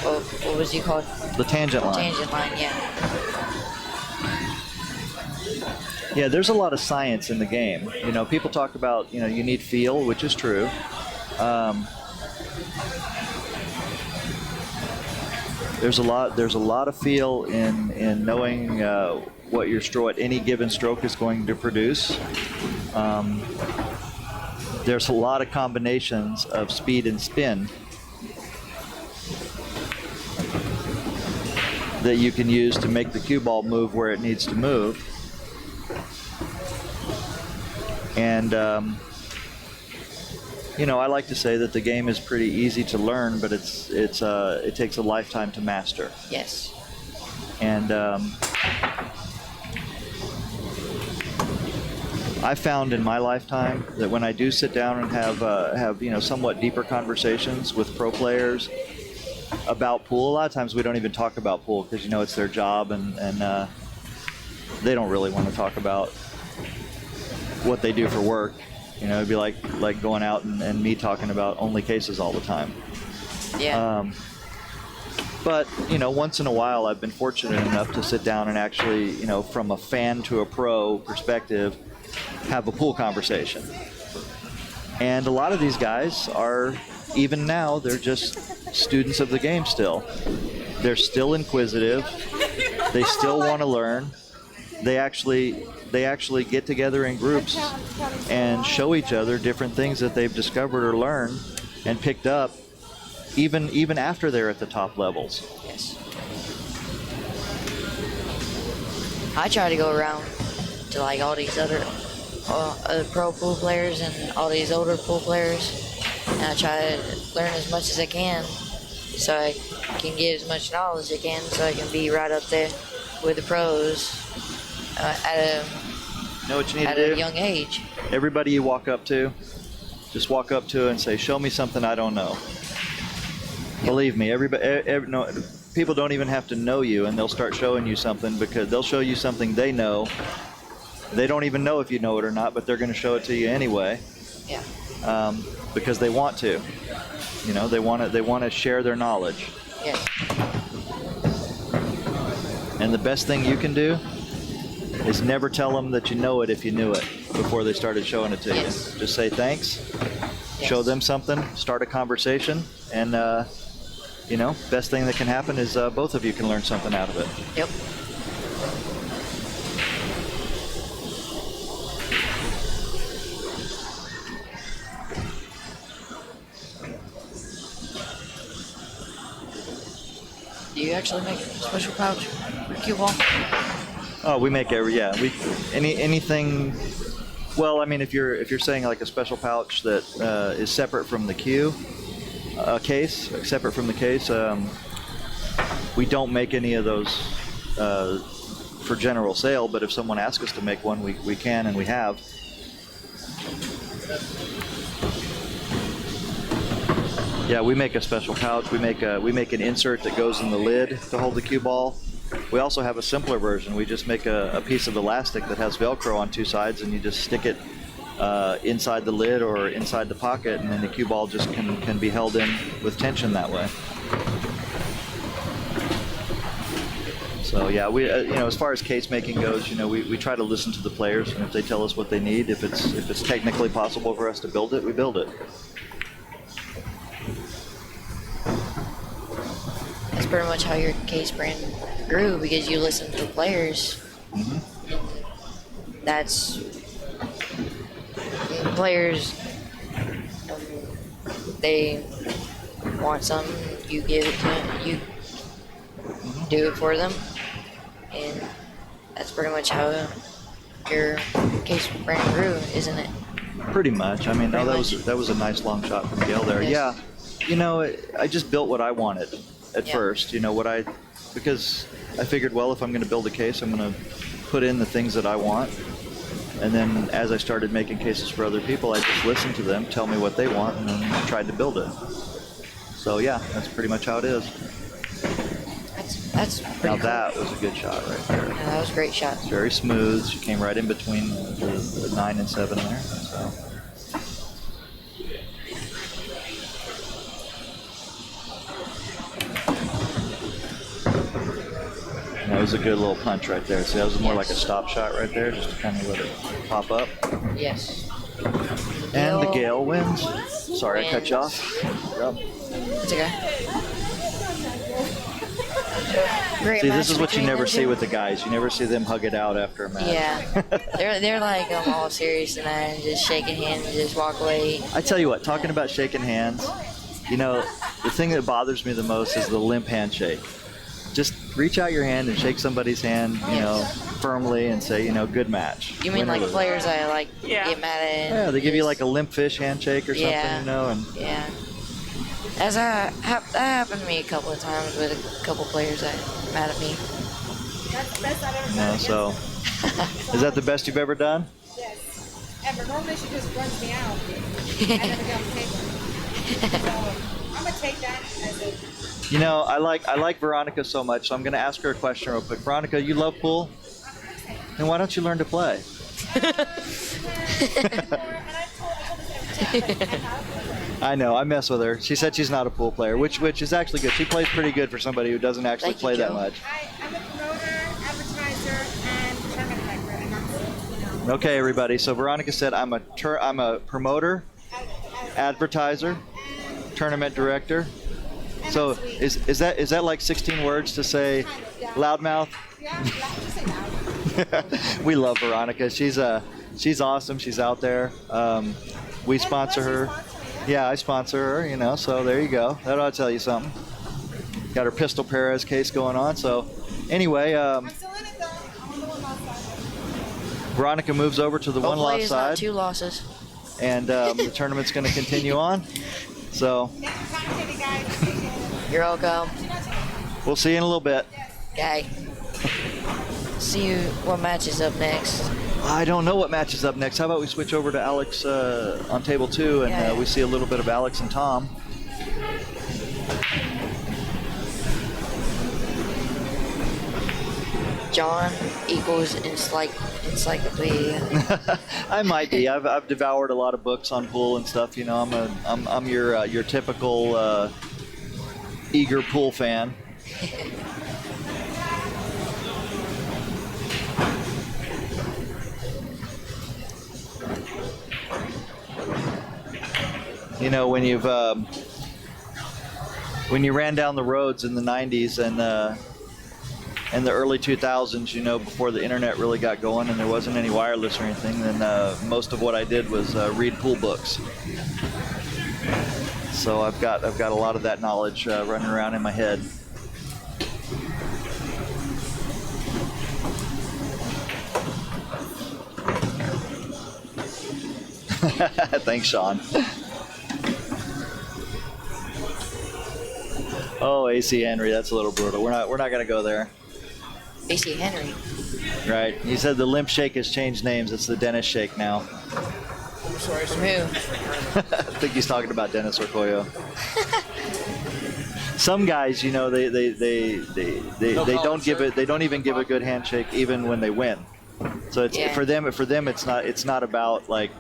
what was he called? The tangent line. Tangent line, yeah. Yeah, there's a lot of science in the game. You know, people talk about, you know, you need feel, which is true. There's a lot of feel in knowing what any given stroke is going to produce. There's a lot of combinations of speed and spin that you can use to make the cue ball move where it needs to move. And you know, I like to say that the game is pretty easy to learn, but it takes a lifetime to master. Yes. And I found in my lifetime that when I do sit down and have you know, somewhat deeper conversations with pro players about pool, a lot of times we don't even talk about pool because, you know, it's their job, and they don't really want to talk about what they do for work. You know, it'd be like going out and me talking about only cases all the time. Yeah. But, you know, once in a while I've been fortunate enough to sit down and actually, you know, from a fan to a pro perspective, have a pool conversation. And a lot of these guys are, even now, they're just students of the game still. They're still inquisitive. They still want to learn. They actually get together in groups and show each other different things that they've discovered or learned and picked up, even after they're at the top levels. Yes. I try to go around to like all these other pro pool players and all these older pool players, and I try to learn as much as I can so I can get as much knowledge as I can so I can be right up there with the pros Know what you need to do? at a young age. Everybody you walk up to, just walk up to and say, "Show me something I don't know." Believe me, no, people don't even have to know you, and they'll start showing you something, because they'll show you something they know. They don't even know if you know it or not, but they're going to show it to you anyway. Yeah. Because they want to. You know, they want to share their knowledge. Yes. And the best thing you can do is never tell them that you know it if you knew it before they started showing it to Yes. you. Just say thanks, Yes. show them something, start a conversation, and you know, best thing that can happen is both of you can learn something out of it. Yep. Do you actually make a special pouch for cue ball? Oh, we make anything. Well, I mean, if you're saying like a special pouch that is separate from the queue, a case separate from the case, we don't make any of those for general sale. But if someone asks us to make one, we can and we have. Yeah, we make a special pouch. We make an insert that goes in the lid to hold the cue ball. We also have a simpler version. We just make a piece of elastic that has Velcro on two sides, and you just stick it inside the lid or inside the pocket, and then the cue ball just can be held in with tension that way. So yeah, we as far as case making goes, we try to listen to the players, and if they tell us what they need, if it's technically possible for us to build it, we build it. That's pretty much how your case brand grew, because you listen to the players. Mm-hmm. That's players. They want something, you give it to them. You do it for them, and that's pretty much how your case brand grew, isn't it? Pretty much. I mean, that was a nice long shot from Gail there. Yes. Yeah, I just built what I wanted at first. Because I figured, well, if I'm going to build a case, I'm going to put in the things that I want, and then as I started making cases for other people, I just listened to them, tell me what they want, and then tried to build it. So yeah, that's pretty much how it is. That's pretty Now cool. that was a good shot right there. Yeah, that was a great shot. It's very smooth. She came right in between the 9 and 7 there. So. That was a good little punch right there. See, that was more like a stop shot right there, just to kind of let it pop up. Yes. And the Gail wins. Sorry, I cut you off. Yep. It's okay. Great See, match this is what you between never them see two. with the guys. You never see them hug it out after a match. Yeah, they're like all serious tonight and just shaking hands and just walk away. I tell you what, talking about shaking hands, the thing that bothers me the most is the limp handshake. Just reach out your hand and shake somebody's hand, firmly and say, good match. You mean Win or like lose. players that get mad at? Yeah, they give you like a limp fish handshake or something, and Yeah. That happened to me a couple of times with a couple players that mad at me. That's the best I've ever done. so. Is that the best you've ever done? Yes. Ever. Normally she just runs me out. I never get on the table. So I'm gonna take that as a. I like Veronica so much, so I'm going to ask her a question real quick. Veronica, you love pool? Then why don't you learn to play? I know, I mess with her. She said she's not a pool player, which is actually good. She plays pretty good for somebody who doesn't actually Thank you, play that Joe. much. I'm a promoter, advertiser, and tournament director, and that's Okay, everybody. So Veronica said I'm a promoter, advertiser, tournament director. So is that like 16 words to say loudmouth? Yeah, just say loud. We love Veronica. She's awesome. She's out there. We sponsor her. Yeah, I sponsor her. So there you go. That ought to tell you something. Got her Pistol PEREZ case going on. So anyway, I'm still in it though. I'm on the one loss side. Veronica moves over to the one Hopefully loss it's not side, 2 losses. and the tournament's going to continue on. So Thank you for commentating, guys. You're welcome. we'll see you in a little bit. Okay. See you. What match is up next? I don't know what match is up next. How about we switch over to Alex on table 2, and Yeah. we see a little bit of Alex and Tom. John equals encyclopedia. I might be. I've devoured a lot of books on pool and stuff. I'm your typical eager pool fan. When you ran down the roads in the 90s and the early 2000s, before the internet really got going and there wasn't any wireless or anything, then most of what I did was read pool books. So I've got a lot of that knowledge running around in my head. Thanks, Sean. Oh, AC Henry, that's a little brutal. We're not going to go there. AC Henry. Right. He said the limp shake has changed names. It's the Dennis shake now. From who? I think he's talking about Dennis Orcoyo. Some guys, you know, they don't give it. They don't even give a good handshake even when they win. So it's for them. It's not about like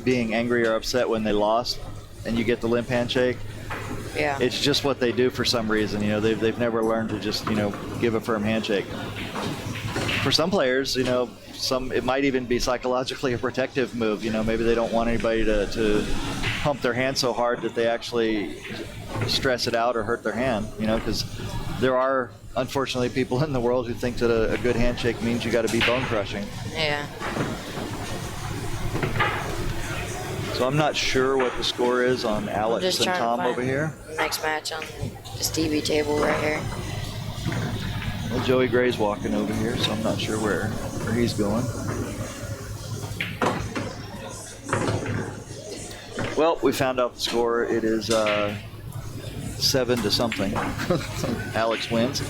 being angry or upset when they lost, and you get the limp handshake. Yeah. It's just what they do for some reason. You know, they've never learned to just, you know, give a firm handshake. For some players, you know, it might even be psychologically a protective move. You know, maybe they don't want anybody to pump their hand so hard that they actually stress it out or hurt their hand. You know, because there are unfortunately people in the world who think that a good handshake means you got to be bone crushing. Yeah. So I'm not sure what the score is on Alex and Tom over here. Next match on this TV table right here. Well, Joey Gray's walking over here, so I'm not sure where he's going. Well, we found out the score. It is 7-something. Alex wins.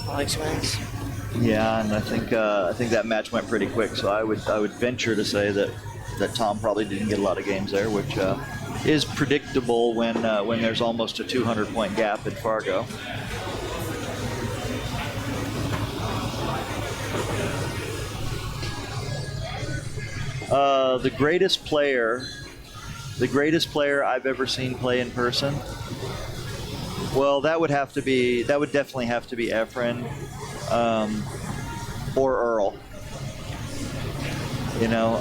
Alex wins. Yeah, and I think that match went pretty quick. So I would venture to say that Tom probably didn't get a lot of games there, which is predictable when there's almost a 200-point gap in Fargo. The greatest player I've ever seen play in person. Well, that would definitely have to be Efren. Or Earl. You know,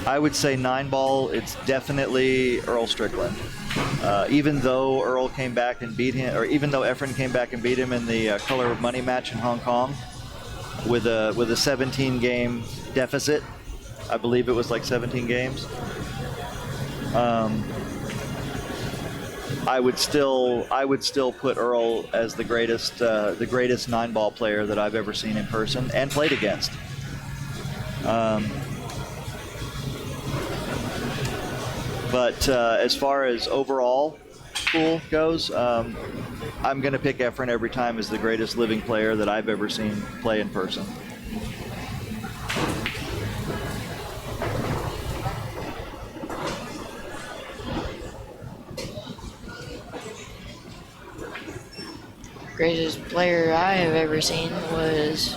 I would say 9-ball, it's definitely Earl Strickland. Even though Earl came back and beat him, or even though Efren came back and beat him in the Color of Money match in Hong Kong with a 17-game deficit. I believe it was like 17 games. I would still put Earl as the greatest 9-ball player that I've ever seen in person and played against. But as far as overall pool goes, I'm going to pick Efren every time as the greatest living player that I've ever seen play in person. Greatest player I have ever seen was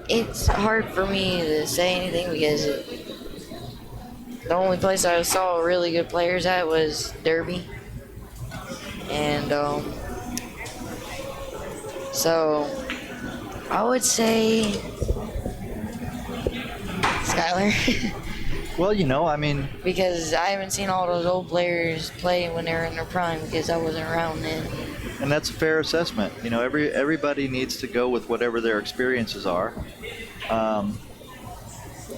it's hard for me to say anything because the only place I saw really good players at was Derby, and so I would say Skylar. Well, you know, I mean, because I haven't seen all those old players play when they were in their prime because I wasn't around then. and that's a fair assessment. You know, everybody needs to go with whatever their experiences are.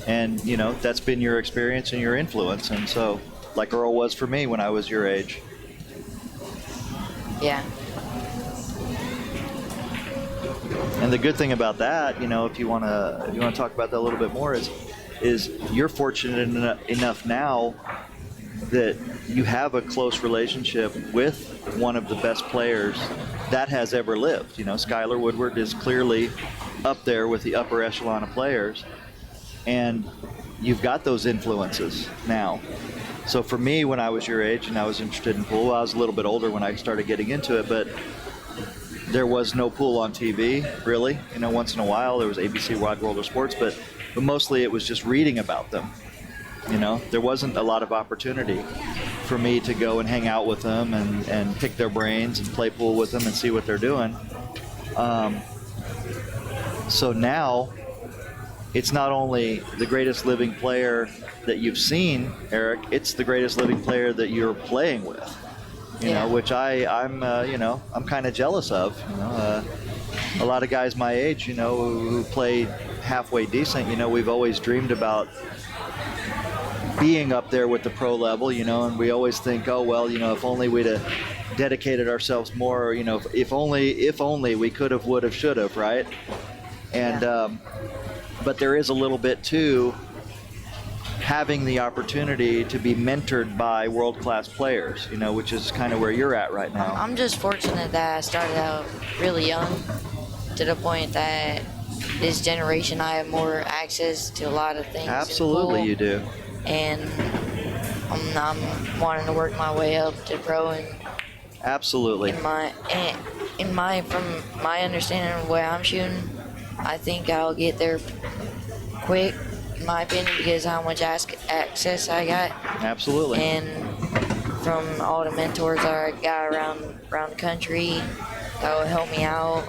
And, you know, that's been your experience and your influence. And so, like Earl was for me when I was your age. Yeah. And the good thing about that, you know, if you want to talk about that a little bit more, is you're fortunate enough now that you have a close relationship with one of the best players that has ever lived. You know, Skylar Woodward is clearly up there with the upper echelon of players, and you've got those influences now. So for me, when I was your age and I was interested in pool, I was a little bit older when I started getting into it, but there was no pool on TV, really. You know, once in a while there was ABC Wide World of Sports, but mostly it was just reading about them. You know, there wasn't a lot of opportunity for me to go and hang out with them and pick their brains and play pool with them and see what they're doing. So now it's not only the greatest living player that you've seen, Eric, it's the greatest living player that you're playing with. You know, which I'm kind of jealous of. You know, a lot of guys my age, you know, who play halfway decent, you know, we've always dreamed about being up there with the pro level, you know, and we always think, oh, well, you know, if only we'd have dedicated ourselves more, you know, if only we could have, would have, should have, right? And, but there is a little bit too, having the opportunity to be mentored by world-class players, you know, which is kind of where you're at right now. I'm just fortunate that I started out really young, to the point that this generation I have more access to a lot of things. Absolutely, you do. And I'm wanting to work my way up to pro. And absolutely. From my understanding of the way I'm shooting, I think I'll get there quick, in my opinion, because of how much access I got. Absolutely. And from all the mentors that I got around the country that will help me out,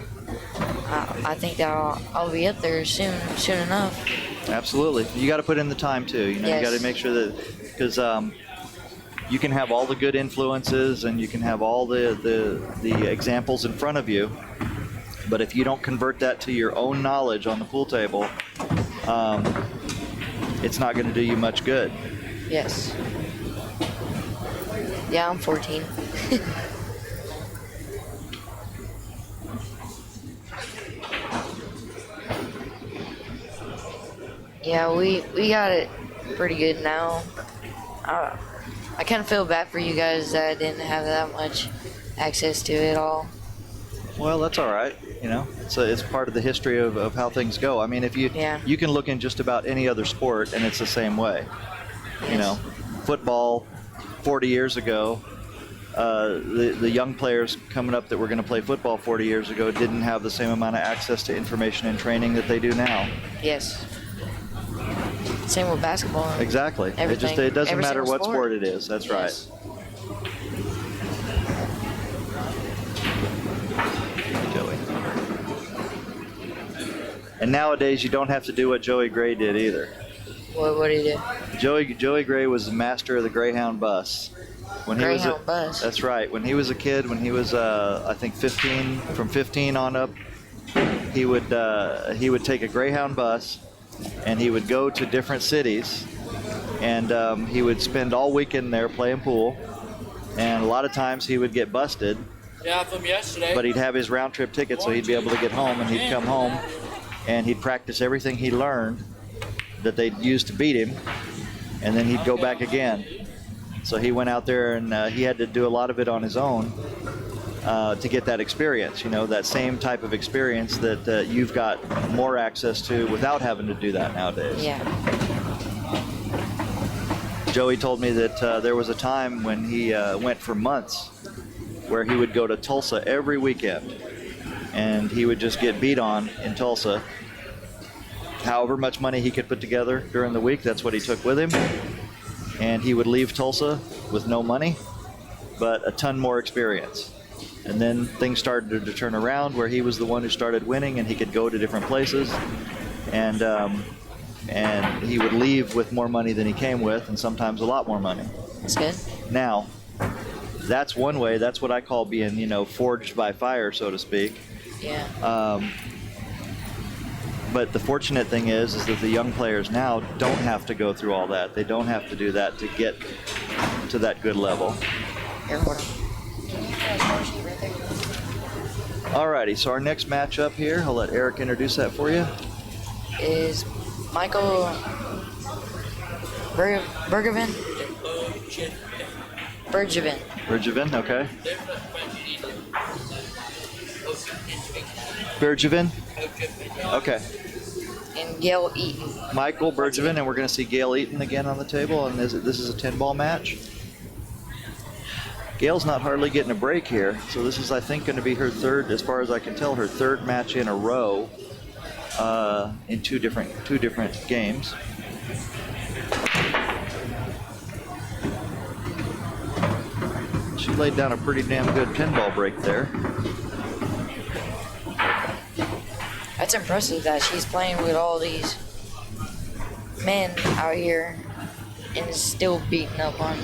I think that I'll be up there soon enough. Absolutely. You got to put in the time too. You know, yes. You got to make sure that, because you can have all the good influences and you can have all the examples in front of you, but if you don't convert that to your own knowledge on the pool table, it's not going to do you much good. Yes. Yeah, I'm 14. Yeah, we got it pretty good now. I kind of feel bad for you guys that I didn't have that much access to it all. Well, that's all right. You know, it's part of the history of how things go. I mean, if you can look in just about any other sport and it's the same way. Yes. You know, football 40 years ago, the young players coming up that were going to play football 40 years ago didn't have the same amount of access to information and training that they do now. Yes. Same with basketball. Exactly. Everything. It doesn't Every matter what sport. sport it is. That's yes. right. Joey. And nowadays you don't have to do what Joey Gray did either. What did he do? Joey Gray was the master of the Greyhound bus. Greyhound bus. That's right. When he was a kid, when he was I think 15, from 15 on up, he would take a Greyhound bus, and he would go to different cities, and he would spend all weekend there playing pool, and a lot of times he would get busted. Yeah, from yesterday. But he'd have his round trip ticket, so he'd be able to get home, and he'd come home, and he'd practice everything he learned that they'd used to beat him, and then he'd go back again. So he went out there, and he had to do a lot of it on his own to get that experience, you know, that same type of experience that you've got more access to without having to do that nowadays. Yeah. Joey told me that there was a time when he went for months where he would go to Tulsa every weekend, and he would just get beat on in Tulsa. However much money he could put together during the week, that's what he took with him. And he would leave Tulsa with no money, but a ton more experience. And then things started to turn around where he was the one who started winning, and he could go to different places. And he would leave with more money than he came with, and sometimes a lot more money. That's good. Now, that's one way. That's what I call being, you know, forged by fire, so to speak. Yeah. But the fortunate thing is that the young players now don't have to go through all that. They don't have to do that to get to that good level. Here, hold on. Alrighty, so our next matchup here, I'll let Eric introduce that for you. Is Michael Bergevin? Bergevin, okay. Bergevin? Okay. And Gail Eaton. Michael Bergevin, and we're going to see Gail Eaton again on the table, and this is a 10-ball match. Gail's not hardly getting a break here, so this is, I think, going to be her third, as far as I can tell, her third match in a row in two different games. She laid down a pretty damn good 10-ball break there. That's impressive that she's playing with all these men out here and is still beating up on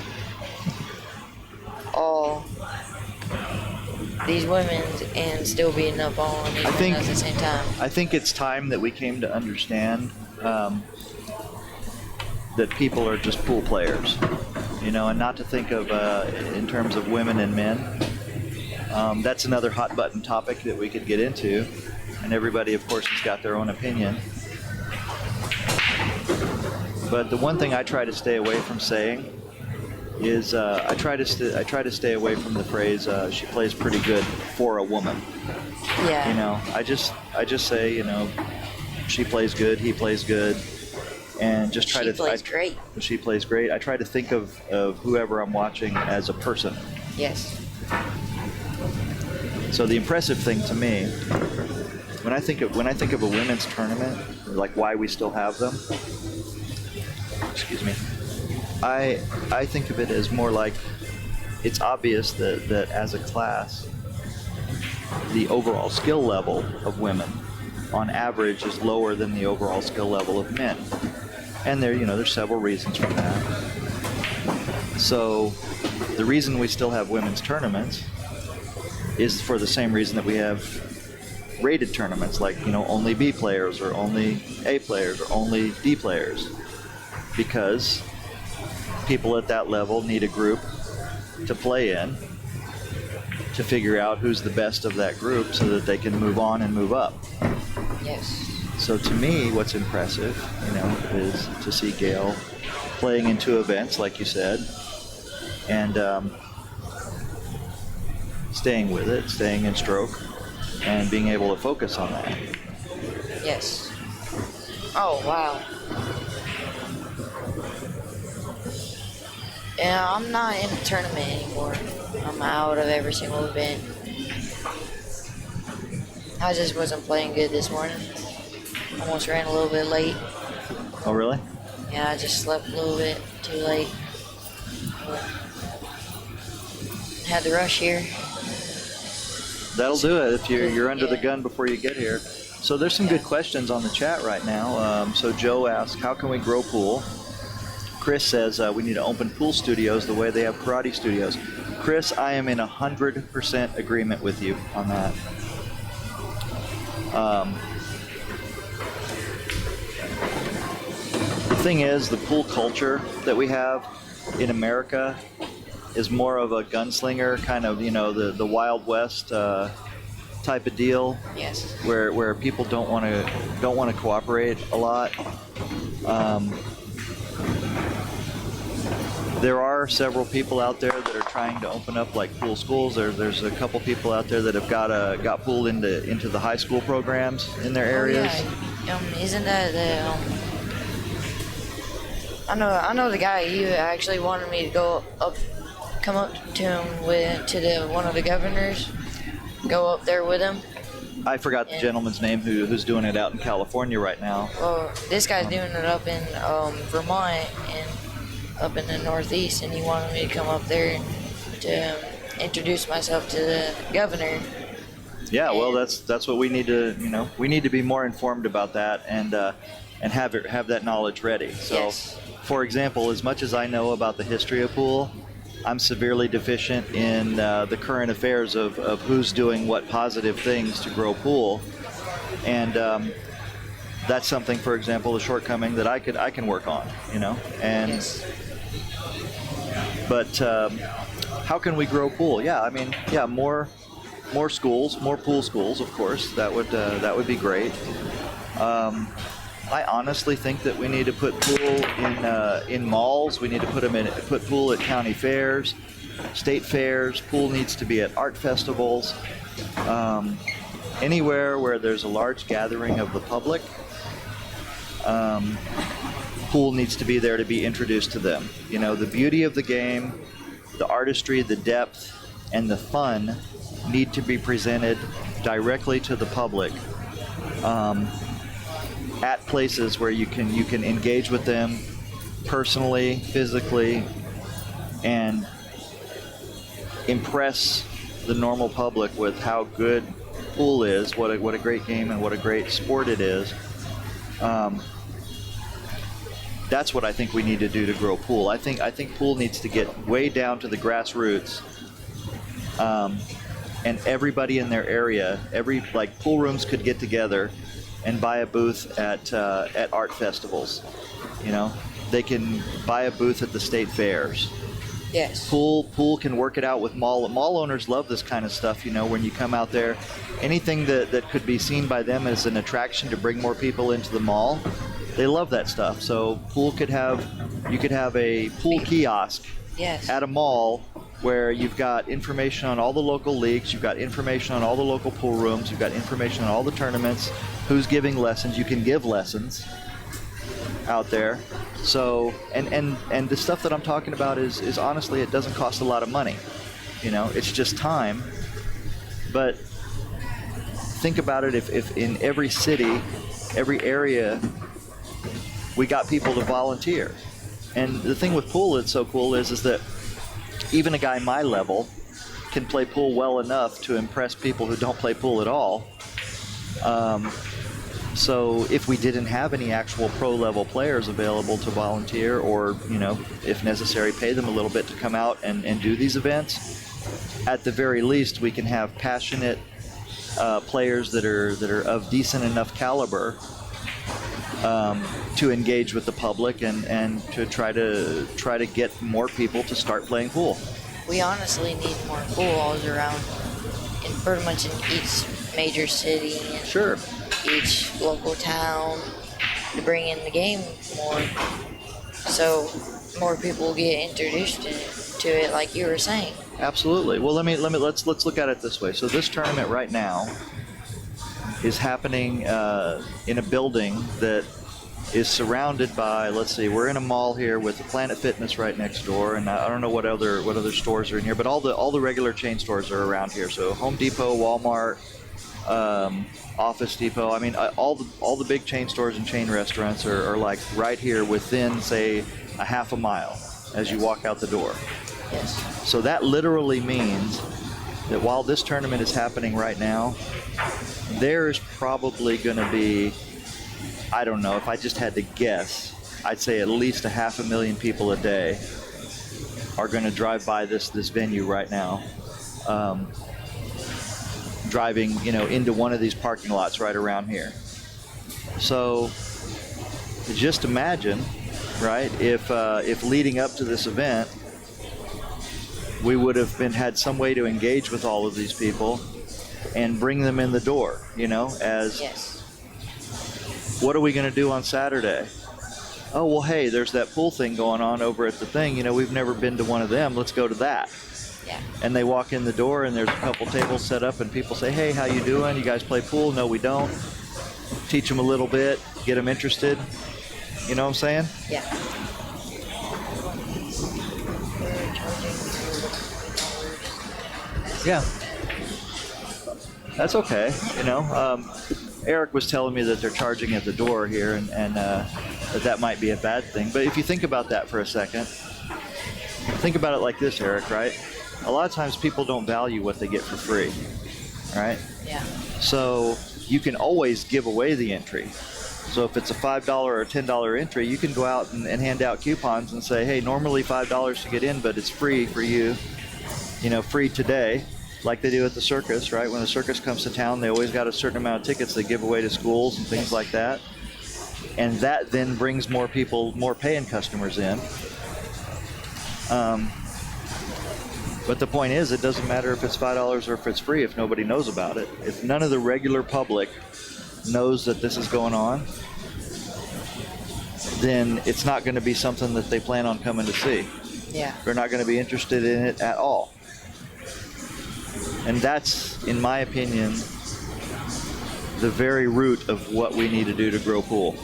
all these women and still beating up on these men at the same time. I think it's time that we came to understand that people are just pool players, you know, and not to think of in terms of women and men. That's another hot button topic that we could get into, and everybody, of course, has got their own opinion. But the one thing I try to stay away from saying is I try to stay away from the phrase "she plays pretty good for a woman." Yeah. You know, I just say, you know, she plays good, he plays good, and just try She to. plays great. She plays great. I try to think of whoever I'm watching as a person. Yes. So the impressive thing to me, when I think of a women's tournament, like why we still have them. Excuse me. I think of it as more like it's obvious that as a class, the overall skill level of women, on average, is lower than the overall skill level of men, and there's several reasons for that. So, the reason we still have women's tournaments is for the same reason that we have rated tournaments, like only B players or only A players or only D players, because people at that level need a group to play in to figure out who's the best of that group so that they can move on and move up. Yes. So to me, what's impressive, is to see Gail playing in 2 events, like you said, and staying with it, staying in stroke, and being able to focus on that. Yes. Oh, wow. Yeah, I'm not in the tournament anymore. I'm out of every single event. I just wasn't playing good this morning. Almost ran a little bit late. Oh, really? Yeah, I just slept a little bit too late. Had to rush here. That'll do it if you're under the gun before you get here. So there's some good questions on the chat right now. So Joe asks, how can we grow pool? Chris says we need to open pool studios the way they have karate studios. Chris, I am in 100% agreement with you on that. The thing is, the pool culture that we have in America is more of a gunslinger kind of, the Wild West type of deal. Yes. Where people don't want to cooperate a lot. There are several people out there that are trying to open up like pool schools. There's a couple people out there that have got pool into the high school programs in their areas. Oh, yeah. Isn't that the I know the guy. He actually wanted me to come up to him one of the governors, go up there with him. I forgot the gentleman's name who's doing it out in California right now. Well, this guy's doing it up in Vermont and up in the Northeast, and he wanted me to come up there to introduce myself to the governor. Yeah, well, that's what we need to, we need to be more informed about that and have that knowledge ready. So, yes. For example, as much as I know about the history of pool, I'm severely deficient in the current affairs of who's doing what positive things to grow pool, and that's something, for example, a shortcoming that I can work on, and. Yes. But how can we grow pool? Yeah, more schools, more pool schools, of course. That would be great. I honestly think that we need to put pool in malls. We need to put pool at county fairs, state fairs. Pool needs to be at art festivals. Anywhere where there's a large gathering of the public. Pool needs to be there to be introduced to them. The beauty of the game, the artistry, the depth, and the fun need to be presented directly to the public at places where you can engage with them personally, physically, and impress the normal public with how good pool is, what a great game and what a great sport it is. That's what I think we need to do to grow pool. I think pool needs to get way down to the grassroots, and everybody in their area, pool rooms could get together and buy a booth at art festivals, they can buy a booth at the state fairs. Yes. Pool can work it out with mall owners. Love this kind of stuff, you know, when you come out there, anything that could be seen by them as an attraction to bring more people into the mall, they love that stuff. So you could have a pool kiosk Yes. at a mall where you've got information on all the local leagues, you've got information on all the local pool rooms, you've got information on all the tournaments, who's giving lessons. You can give lessons out there. So, and the stuff that I'm talking about is honestly, it doesn't cost a lot of money. You know, it's just time. But think about it, if in every city, every area, we got people to volunteer. And the thing with pool that's so cool is that even a guy my level can play pool well enough to impress people who don't play pool at all. So if we didn't have any actual pro level players available to volunteer, or, you know, if necessary, pay them a little bit to come out and do these events, at the very least we can have passionate players that are of decent enough caliber to engage with the public and to try to get more people to start playing pool. We honestly need more pool halls around, in pretty much in each major city and Sure. each local town, to bring in the game more, so more people get introduced to it, like you were saying. Absolutely. Well, let's look at it this way. So this tournament right now is happening in a building that is surrounded by, let's see, we're in a mall here with the Planet Fitness right next door, and I don't know what other stores are in here, but all the regular chain stores are around here. So Home Depot, Walmart, Office Depot. I mean, all the big chain stores and chain restaurants are like right here within, say, a half a mile as you walk out the door. Yes. So that literally means that while this tournament is happening right now, there's probably going to be, I don't know, if I just had to guess, I'd say at least 500,000 people a day are going to drive by this venue right now, driving, you know, into one of these parking lots right around here. So just imagine, right, if leading up to this event, we would have had some way to engage with all of these people and bring them in the door, you know, as, Yes. what are we going to do on Saturday? Oh, well, hey, there's that pool thing going on over at the thing. You know, we've never been to one of them. Let's go to that. Yeah. And they walk in the door and there's a couple tables set up and people say, hey, how you doing? You guys play pool? No, we don't. Teach them a little bit, get them interested. You know what I'm saying? Yeah. Yeah. That's okay. You know, Eric was telling me that they're charging at the door here and that might be a bad thing. But if you think about that for a second, think about it like this, Eric, right? A lot of times people don't value what they get for free, right? Yeah. So you can always give away the entry. So if it's a $5 or $10 entry, you can go out and hand out coupons and say, hey, normally $5 to get in, but it's free for you, you know, free today, like they do at the circus, right? When the circus comes to town, they always got a certain amount of tickets they give away to schools and things like that. And that then brings more people, more paying customers in. But the point is, it doesn't matter if it's $5 or if it's free if nobody knows about it. If none of the regular public knows that this is going on, then it's not going to be something that they plan on coming to see. Yeah. They're not going to be interested in it at all. And that's, in my opinion, the very root of what we need to do to grow pool.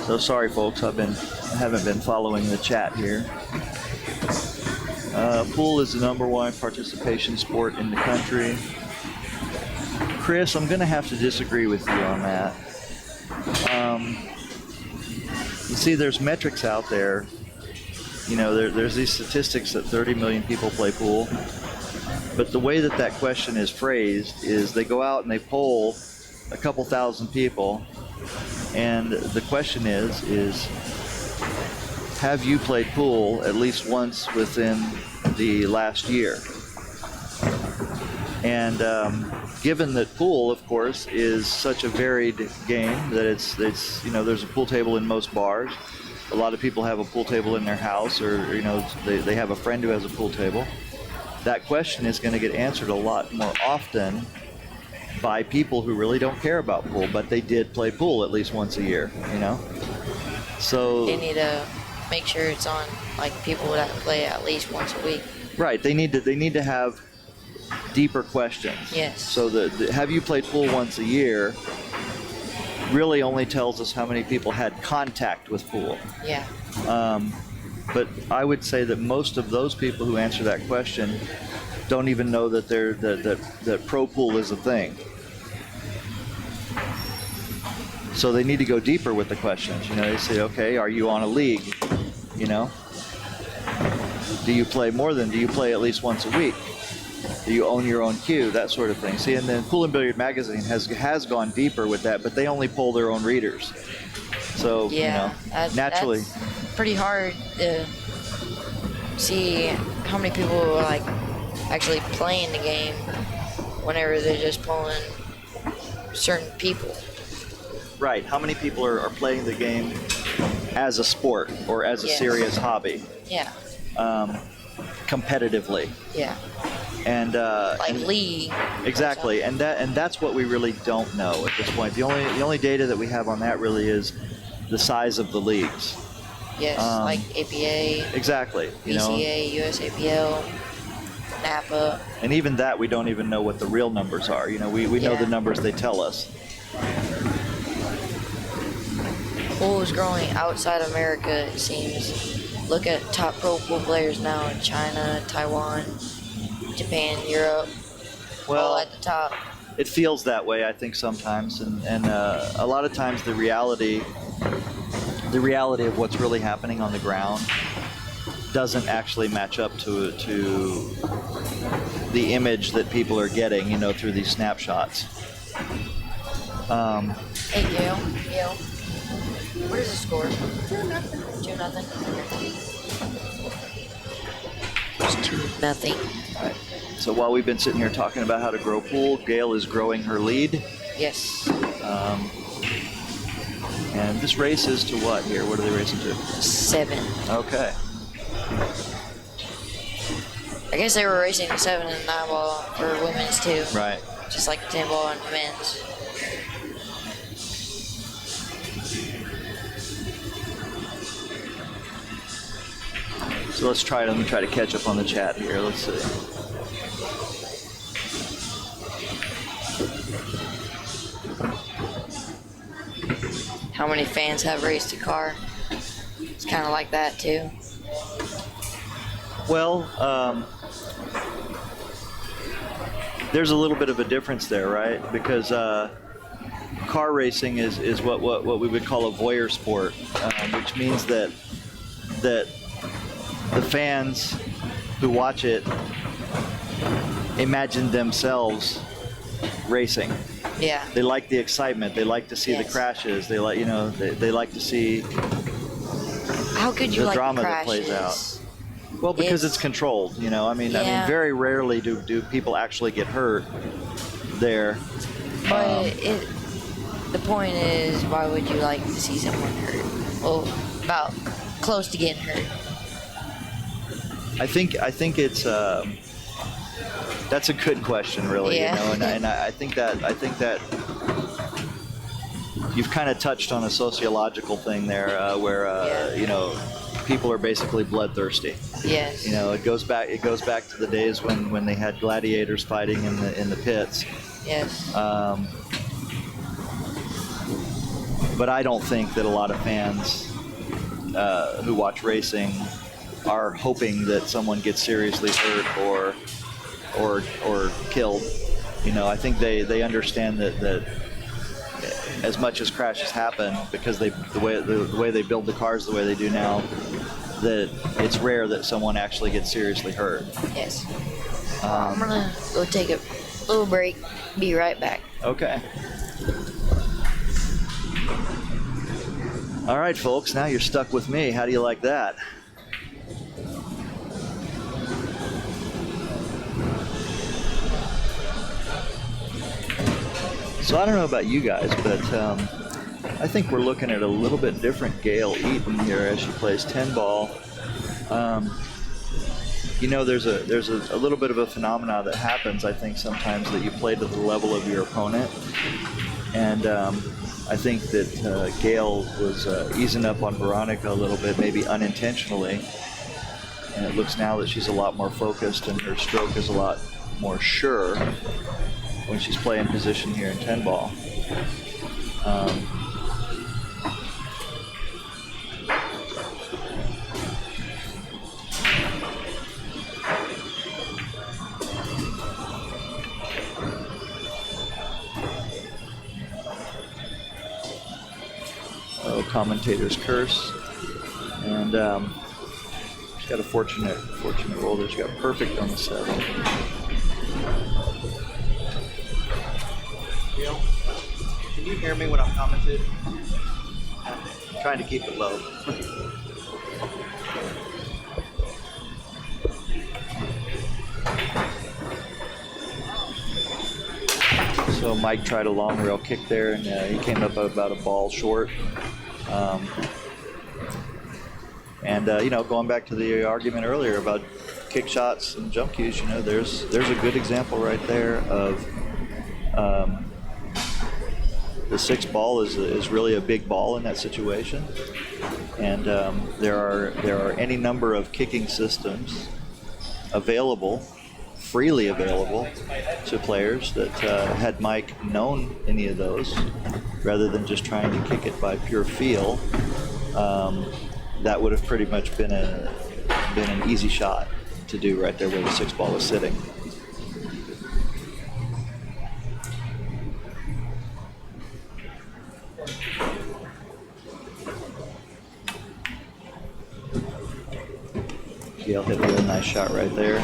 So sorry, folks, I haven't been following the chat here. Pool is the #1 participation sport in the country. Chris, I'm going to have to disagree with you on that. You see, there's metrics out there. You know, there's these statistics that 30 million people play pool. But the way that question is phrased is they go out and they poll a couple thousand people. And the question is have you played pool at least once within the last year? And given that pool, of course, is such a varied game that it's there's a pool table in most bars. A lot of people have a pool table in their house, or they have a friend who has a pool table. That question is going to get answered a lot more often by people who really don't care about pool, but they did play pool at least once a year, So They need to make sure it's on like people that play at least once a week. right, they need to have deeper questions. Yes. So the have you played pool once a year really only tells us how many people had contact with pool. Yeah. But I would say that most of those people who answer that question don't even know that that pro pool is a thing. So they need to go deeper with the questions. They say, okay, are you on a league? Do you play at least once a week? Do you own your own cue? That sort of thing. See, and then Pool and Billiard Magazine has gone deeper with that, but they only poll their own readers. So, naturally. That's pretty hard to see how many people are like actually playing the game whenever they're just pulling certain people. Right. How many people are playing the game as a sport or as a serious hobby? Yeah. Competitively. Yeah. And league. Exactly. And that's what we really don't know at this point. The only data that we have on that really is the size of the leagues. Yes, like APA. Exactly. BCA, USAPL, NAPA. And even that, we don't even know what the real numbers are. We know the numbers they tell us. Pool is growing outside America, it seems. Look at top pro pool players now in China, Taiwan, Japan, Europe. Well, all at the top. It feels that way, I think, sometimes, and a lot of times the reality of what's really happening on the ground doesn't actually match up to the image that people are getting, through these snapshots. Hey, Gail. What is the score? 2-0. 2-0. It's 2-0. All right. So while we've been sitting here talking about how to grow pool, Gail is growing her lead. Yes. And this race is to what here? What are they racing to? 7. Okay. I guess they were racing 7 and 9 ball for women's too. Right. Just like 10 ball and men's. So let me try to catch up on the chat here. Let's see. How many fans have raced a car? It's kind of like that too. Well, there's a little bit of a difference there, right? Because car racing is what we would call a voyeur sport, which means that the fans who watch it imagine themselves racing. Yeah. They like the excitement. They like to see the crashes. They like, they like to see How could you the like drama the that plays crashes? out. Well, because it's controlled. I mean, very rarely do people actually get hurt there. But the point is, why would you like to see someone hurt? Well, about close to getting hurt. I think it's that's a good question, really. Yeah. And I think that you've kind of touched on a sociological thing there, where people are basically bloodthirsty. Yes. It goes back to the days when they had gladiators fighting in the pits. Yes. But I don't think that a lot of fans who watch racing are hoping that someone gets seriously hurt or killed. I think they understand that as much as crashes happen, because the way they build the cars the way they do now, that it's rare that someone actually gets seriously hurt. Yes. I'm gonna go take a little break. Be right back. Okay. All right, folks. Now you're stuck with me. How do you like that? So I don't know about you guys, but I think we're looking at a little bit different Gail Eaton here as she plays 10 ball. You know, there's a little bit of a phenomena that happens, I think, sometimes, that you play to the level of your opponent. And I think that Gail was easing up on Veronica a little bit, maybe unintentionally. And it looks now that she's a lot more focused and her stroke is a lot more sure when she's playing position here in 10 ball. Commentator's curse, and she's got a fortunate roll there. She got perfect on the 7. Gail, can you hear me when I'm commentating? I'm trying to keep it low. So Mike tried a long rail kick there, and he came up about a ball short. You know, going back to the argument earlier about kick shots and jump cues, you know, there's a good example right there of the 6 ball is really a big ball in that situation, and there are any number of kicking systems freely available to players that had Mike known any of those, rather than just trying to kick it by pure feel, that would have pretty much been an easy shot to do right there where the 6 ball was sitting. Gail hit a real nice shot right there.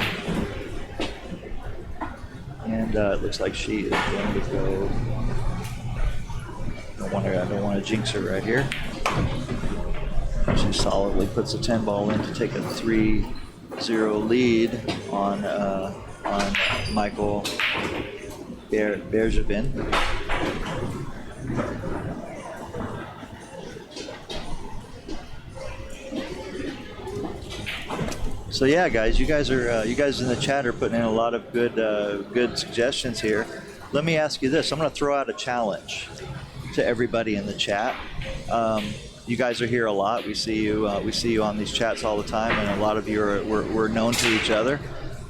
And it looks like she is going to go. I don't want to jinx her right here. She solidly puts a 10 ball in to take a 3-0 lead on Michael Bergevin. So yeah, guys, you guys in the chat are putting in a lot of good suggestions here. Let me ask you this: I'm going to throw out a challenge to everybody in the chat. You guys are here a lot. We see you on these chats all the time, and a lot of you we're known to each other.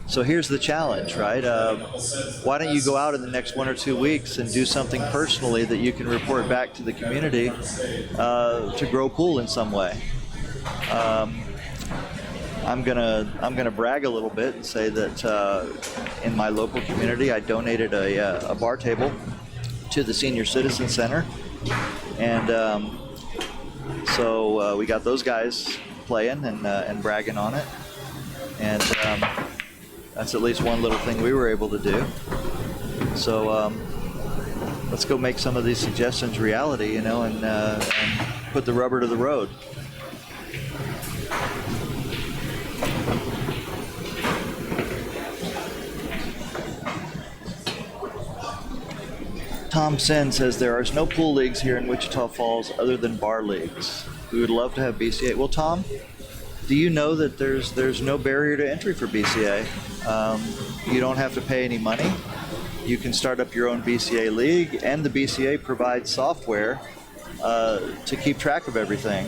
So here's the challenge, right? Why don't you go out in the next 1 or 2 weeks and do something personally that you can report back to the community to grow pool in some way? I'm gonna brag a little bit and say that in my local community, I donated a bar table to the Senior Citizen Center, and so we got those guys playing and bragging on it, and that's at least one little thing we were able to do. So let's go make some of these suggestions reality, you know, and put the rubber to the road. Tom Sen says there are no pool leagues here in Wichita Falls other than bar leagues. We would love to have BCA. Well, Tom, do you know that there's no barrier to entry for BCA? You don't have to pay any money. You can start up your own BCA league, and the BCA provides software to keep track of everything.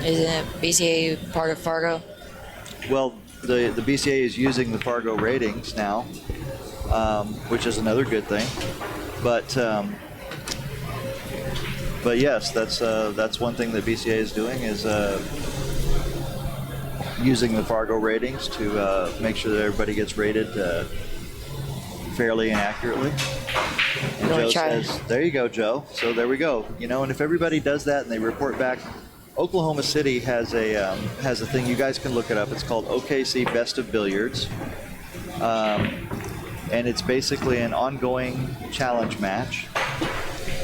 Isn't BCA part of Fargo? Well, the BCA is using the Fargo ratings now, which is another good thing. But yes, that's one thing that BCA is doing, is using the Fargo ratings to make sure that everybody gets rated fairly and accurately. And Joe says, there you go, Joe. So there we go. You know, and if everybody does that and they report back, Oklahoma City has a thing. You guys can look it up. It's called OKC Best of Billiards. And it's basically an ongoing challenge match,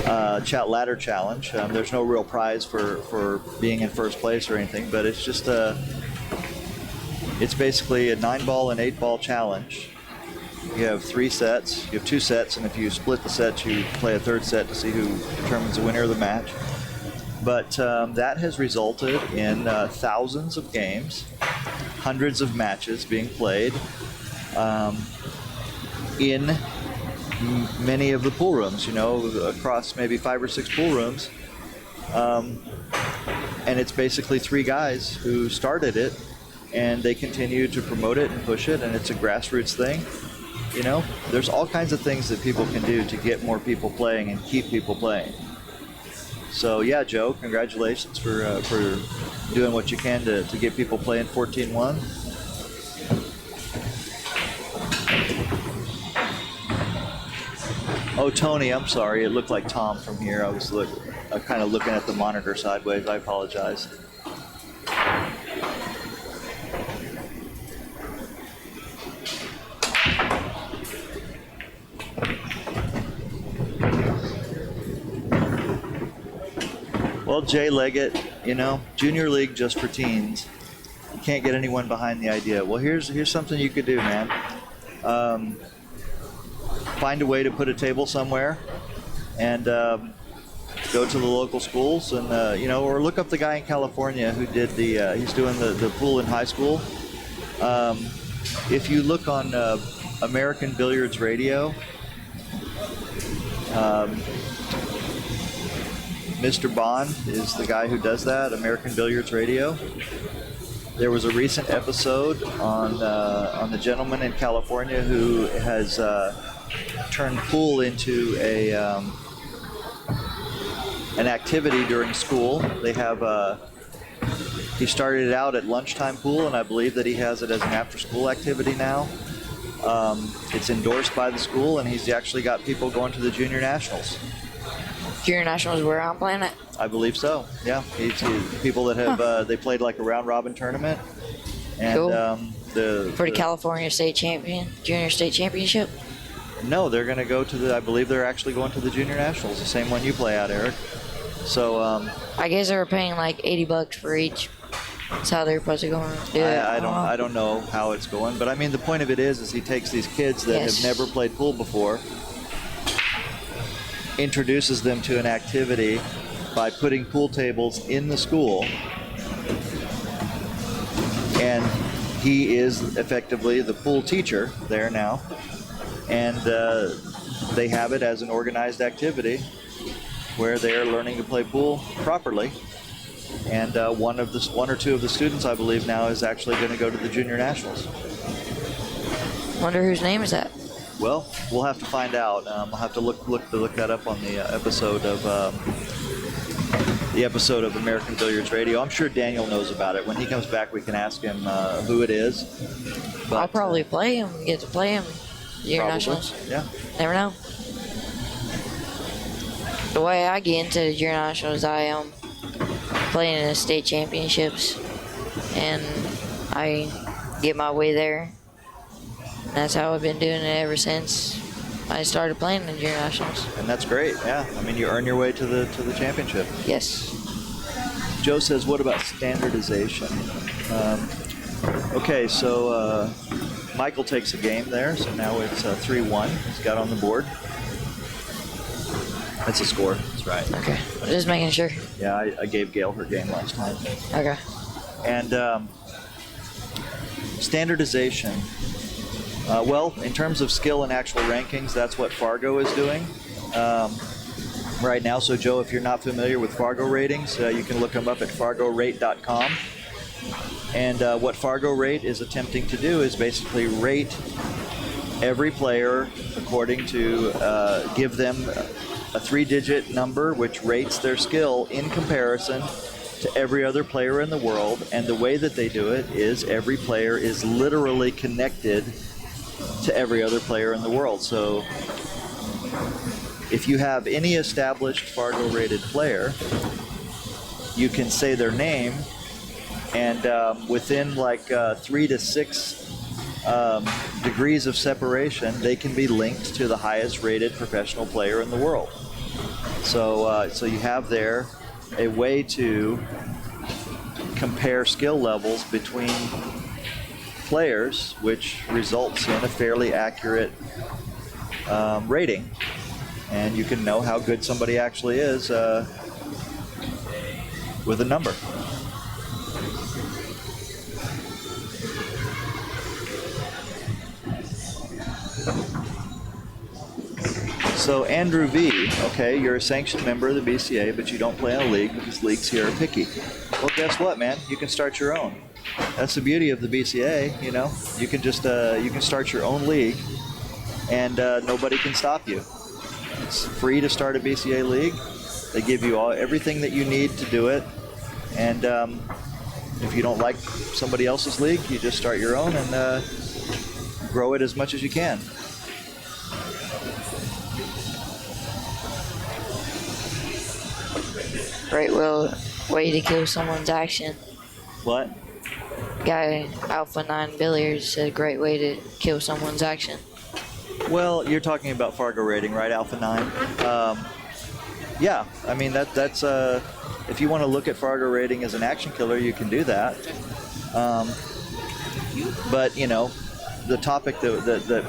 ladder challenge. There's no real prize for being in first place or anything, but it's just it's basically a 9-ball and 8-ball challenge You have 3 sets. You have 2 sets, and if you split the sets, you play a 3rd set to see who determines the winner of the match. But that has resulted in thousands of games, hundreds of matches being played in many of the pool rooms, across maybe 5 or 6 pool rooms. And it's basically 3 guys who started it, and they continue to promote it and push it, and it's a grassroots thing. There's all kinds of things that people can do to get more people playing and keep people playing. So yeah, Joe, congratulations for doing what you can to get people playing 14-1. Oh, Tony, I'm sorry. It looked like Tom from here. I was kind of looking at the monitor sideways. I apologize. Well, Jay Leggett, junior league just for teens. You can't get anyone behind the idea. Well, here's something you could do, man. Find a way to put a table somewhere and go to the local schools and, or look up the guy in California who did he's doing the pool in high school. If you look on American Billiards Radio, Mr. Bond is the guy who does that, American Billiards Radio. There was a recent episode on the gentleman in California who has turned pool into an activity during school. They have he started it out at lunchtime pool, and I believe that he has it as an after-school activity now. It's endorsed by the school, and he's actually got people going to the junior nationals. Junior nationals where I'm playing at? I believe so. Yeah, he's people that have they played like a round-robin tournament, and cool. For the California State Champion, Junior State Championship. No, they're going to go to I believe they're actually going to the junior nationals, the same one you play at, Eric. So I guess they were paying like $80 for each. That's how they're supposed to go and do it. I don't know how it's going, but I mean the point of it is he takes these kids that have never played pool before, introduces them to an activity by putting pool tables in the school, and he is effectively the pool teacher there now, and they have it as an organized activity where they are learning to play pool properly, and one or two of the students, I believe, now is actually going to go to the junior nationals. Wonder whose name is that? Well, we'll have to find out. I'll have to look that up on the episode of American Billiards Radio. I'm sure Daniel knows about it. When he comes back, we can ask him who it is. But, I'll probably play him. Get to play him. Junior nationals. Yeah. Never know. The way I get into the junior nationals, I am playing in the state championships, and I get my way there. That's how I've been doing it ever since I started playing in the junior nationals. And that's great. Yeah, I mean you earn your way to the championship. Yes. Joe says, what about standardization? Okay, so Michael takes a game there, so now it's 3-1. He's got on the board. That's a score. That's right. Okay. Just making sure. Yeah, I gave Gail her game last time. Okay. And standardization. Well, in terms of skill and actual rankings, that's what Fargo is doing right now. So, Joe, if you're not familiar with Fargo ratings, you can look them up at fargorate.com. And what Fargo Rate is attempting to do is basically rate every player according to give them a 3-digit number which rates their skill in comparison to every other player in the world. And the way that they do it is every player is literally connected to every other player in the world. So if you have any established Fargo rated player, you can say their name, and within like 3 to 6 degrees of separation, they can be linked to the highest rated professional player in the world. So you have there a way to compare skill levels between players, which results in a fairly accurate rating. And you can know how good somebody actually is with a number. So Andrew V, okay, you're a sanctioned member of the BCA, but you don't play in a league because leagues here are picky. Well, guess what, man? You can start your own. That's the beauty of the BCA, you know. You can just you can start your own league, and nobody can stop you. It's free to start a BCA league. They give you everything that you need to do it, and if you don't like somebody else's league, you just start your own and grow it as much as you can. Great way to kill someone's action. What? Guy Alpha 9 Billiards said great way to kill someone's action. Well, you're talking about Fargo rating, right, Alpha 9? Yeah, I mean, that's if you want to look at Fargo rating as an action killer, you can do that. But, you know, the topic that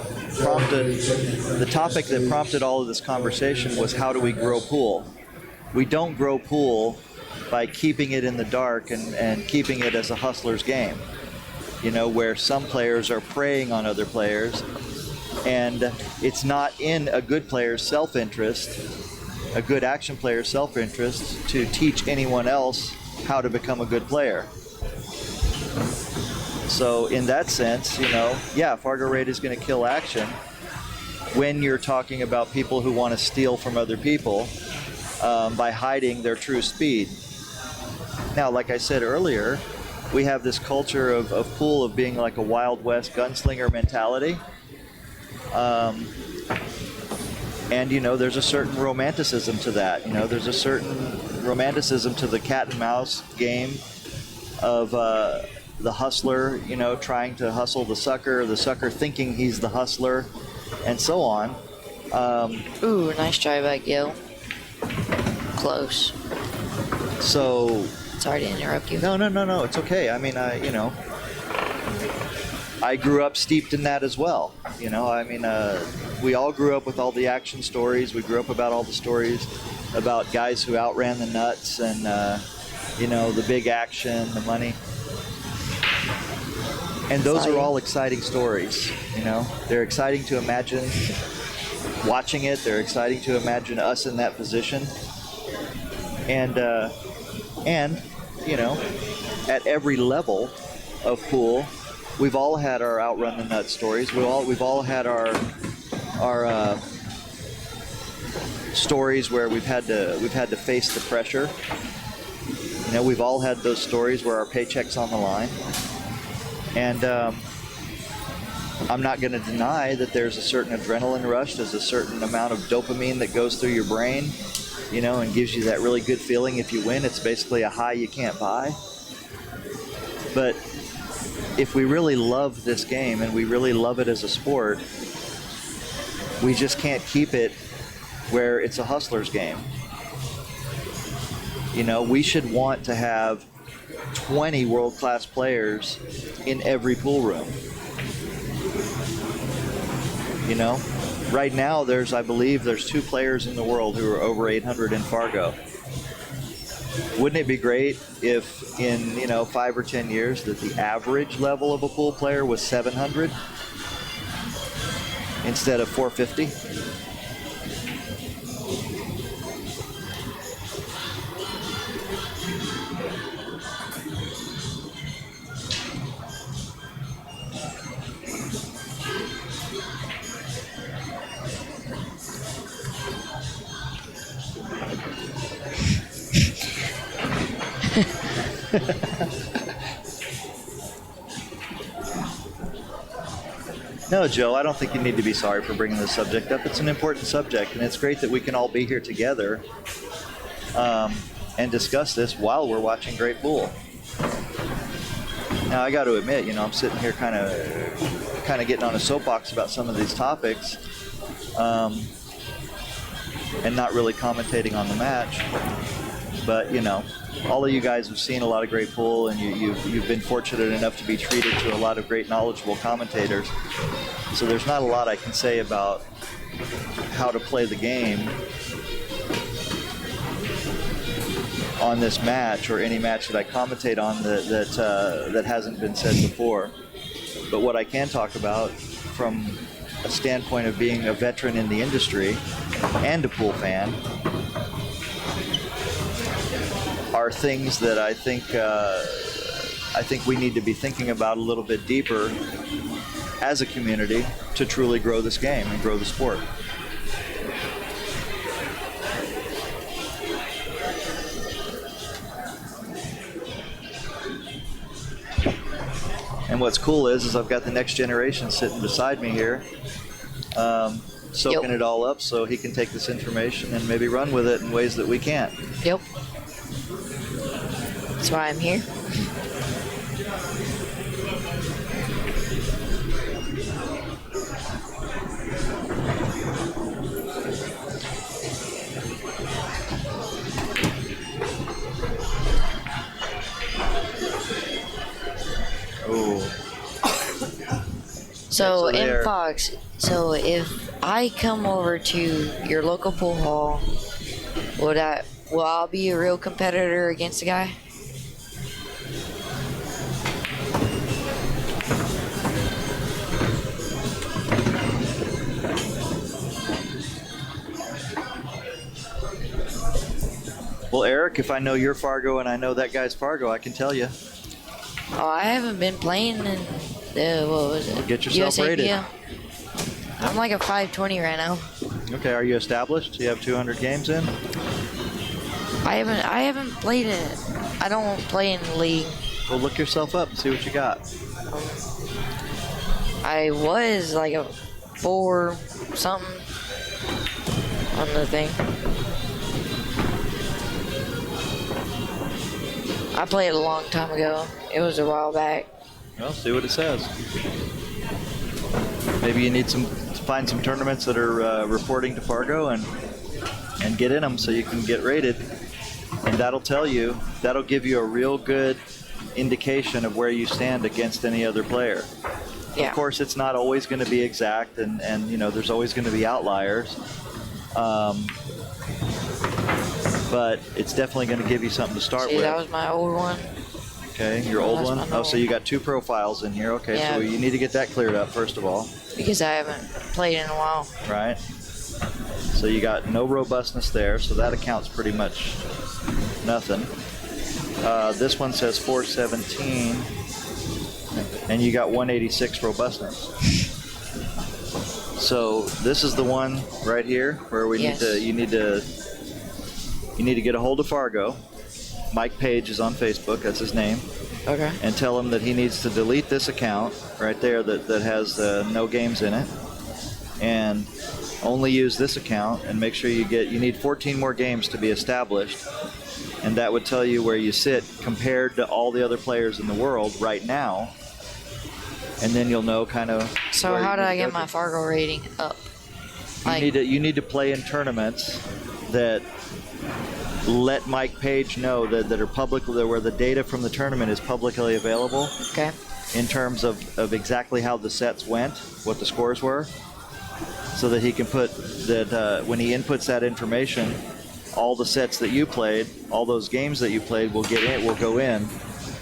prompted all of this conversation was how do we grow pool? We don't grow pool by keeping it in the dark and keeping it as a hustler's game, you know, where some players are preying on other players, and it's not in a good player's self-interest, a good action player's self-interest, to teach anyone else how to become a good player. So in that sense, you know, yeah, Fargo rate is going to kill action when you're talking about people who want to steal from other people by hiding their true speed. Now, like I said earlier, we have this culture of pool of being like a Wild West gunslinger mentality. And, you know, there's a certain romanticism to that. You know, there's a certain romanticism to the cat and mouse game of the hustler, you know, trying to hustle the sucker thinking he's the hustler, and so on. Ooh, nice try back, Gail. Close. So. Sorry to interrupt you. No, it's okay. I mean, you know, I grew up steeped in that as well. You know, I mean, we all grew up with all the action stories. We grew up about all the stories about guys who outran the nuts and, you know, the big action, the money. And those are all exciting stories, you know. They're exciting to imagine watching it. They're exciting to imagine us in that position. And you know, at every level of pool, we've all had our outrun the nut stories. We've all had our stories where we've had to face the pressure. You know, we've all had those stories where our paycheck's on the line. And I'm not going to deny that there's a certain adrenaline rush. There's a certain amount of dopamine that goes through your brain, you know, and gives you that really good feeling if you win. It's basically a high you can't buy. But if we really love this game and we really love it as a sport, we just can't keep it where it's a hustler's game. You know, we should want to have 20 world-class players in every pool room. You know, right now I believe there's 2 players in the world who are over 800 in Fargo. Wouldn't it be great if in, you know, 5 or 10 years that the average level of a pool player was 700 instead of 450? No, Joe, I don't think you need to be sorry for bringing this subject up. It's an important subject, and it's great that we can all be here together and discuss this while we're watching great pool. Now, I got to admit, you know, I'm sitting here kind of getting on a soapbox about some of these topics and not really commentating on the match. But, you know, all of you guys have seen a lot of great pool, and you've been fortunate enough to be treated to a lot of great knowledgeable commentators. So there's not a lot I can say about how to play the game on this match or any match that I commentate on that hasn't been said before. But what I can talk about from a standpoint of being a veteran in the industry and a pool fan are things that I think we need to be thinking about a little bit deeper as a community to truly grow this game and grow the sport. And what's cool is I've got the next generation sitting beside me here, soaking it all up so he can take this information and maybe run with it in ways that we can't. Yep. That's why I'm here. So, M. Fox, so if I come over to your local pool hall, will I be a real competitor against the guy? Well, Eric, if I know you're Fargo and I know that guy's Fargo, I can tell you. Oh, I haven't been playing in what was it? Well, get yourself rated. I'm like a 520 right now. Okay, are you established? Do you have 200 games in? I haven't played it. I don't play in the league. Well, look yourself up and see what you got. I was like a 4 something on the thing. I played a long time ago. It was a while back. Well, see what it says. Maybe you need to find some tournaments that are reporting to Fargo and get in them so you can get rated. And that'll give you a real good indication of where you stand against any other player. Yeah. Of course, it's not always going to be exact, and there's always going to be outliers. But it's definitely going to give you something to start with. That was my old one. Okay, your old one? Oh, so you got 2 profiles in here. Okay, yeah. So you need to get that cleared up, first of all. Because I haven't played in a while. Right. So you got no robustness there, so that accounts pretty much nothing. This one says 417, and you got 186 robustness. So this is the one right here where you need to get a hold of Fargo. Mike Page is on Facebook, that's his name. Okay. And tell him that he needs to delete this account right there that has no games in it, and only use this account, and make sure you need 14 more games to be established, and that would tell you where you sit compared to all the other players in the world right now, and then you'll know kind of. So how do I get my Fargo rating up? You need to play in tournaments that let Mike Page know that are public, where the data from the tournament is publicly available. Okay. In terms of exactly how the sets went, what the scores were, so that he can put that when he inputs that information, all the sets that you played, all those games that you played will go in,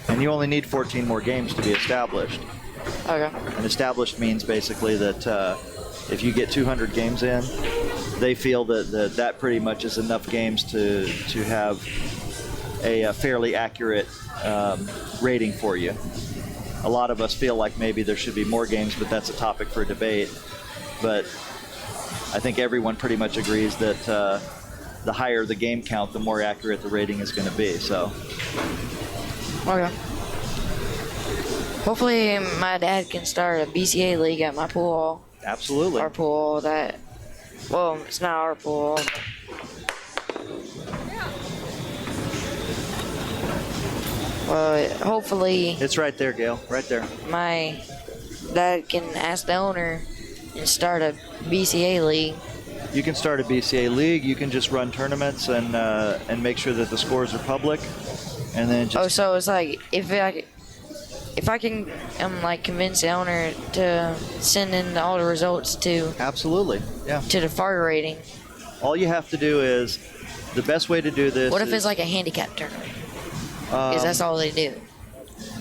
and you only need 14 more games to be established. Okay. And established means basically that if you get 200 games in, they feel that pretty much is enough games to have a fairly accurate rating for you. A lot of us feel like maybe there should be more games, but that's a topic for debate. But I think everyone pretty much agrees that the higher the game count, the more accurate the rating is going to be. So. Okay. Hopefully my dad can start a BCA league at my pool hall. Absolutely. Our pool hall well, it's not our pool hall. Well, hopefully. It's right there, Gail. Right there. My dad can ask the owner and start a BCA league. You can start a BCA league. You can just run tournaments and make sure that the scores are public. and then Oh, just so it's like if I can like convince the owner to send in all the results to absolutely, yeah. the Fargo rating. All you have to do is the best way to do this. What if is, it's like a handicap tournament? Because that's all they do.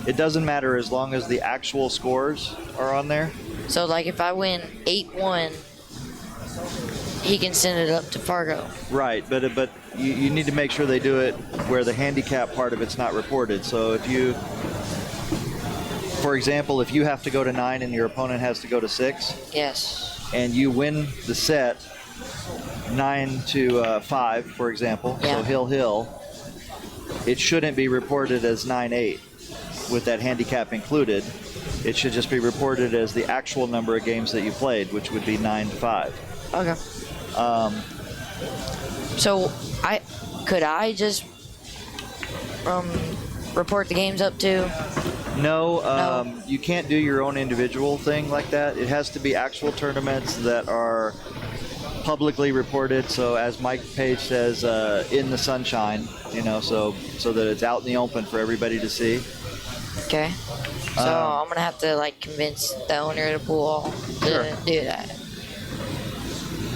It doesn't matter as long as the actual scores are on there. So like if I win 8-1, he can send it up to Fargo. Right, but you need to make sure they do it where the handicap part of it's not reported. So if you, for example, if you have to go to 9 and your opponent has to go to 6, Yes. and you win the set 9-5, for example, Yeah. so hill, it shouldn't be reported as 9-8 with that handicap included. It should just be reported as the actual number of games that you played, which would be 9-5. Okay. So could I just report the games up to? No, you can't do your own individual thing like that. It has to be actual tournaments that are publicly reported. So as Mike Page says, in the sunshine, so that it's out in the open for everybody to see. Okay. So I'm gonna have to like convince the owner of the pool to Sure. do that.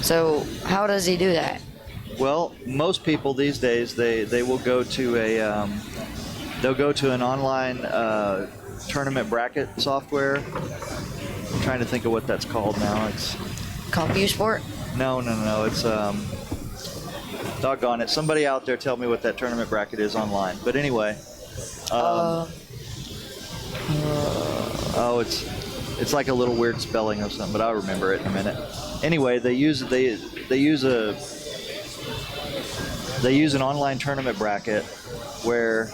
So how does he do that? Well, most people these days they will go to they'll go to an online tournament bracket software. I'm trying to think of what that's called now. It's CompuSport? no. It's doggone it. Somebody out there tell me what that tournament bracket is online. But anyway, it's like a little weird spelling of something, but I'll remember it in a minute. Anyway, they use an online tournament bracket where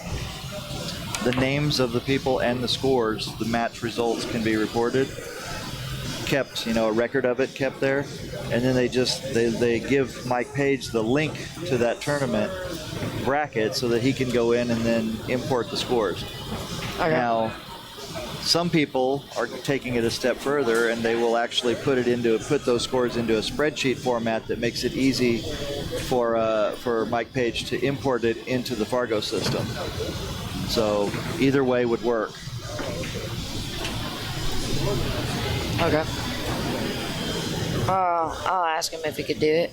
the names of the people and the scores, the match results can be reported, kept, a record of it kept there, and then they give Mike Page the link to that tournament bracket so that he can go in and then import the scores. Okay. Now, some people are taking it a step further, and they will actually put those scores into a spreadsheet format that makes it easy for Mike Page to import it into the Fargo system. So either way would work. Okay. I'll ask him if he could do it.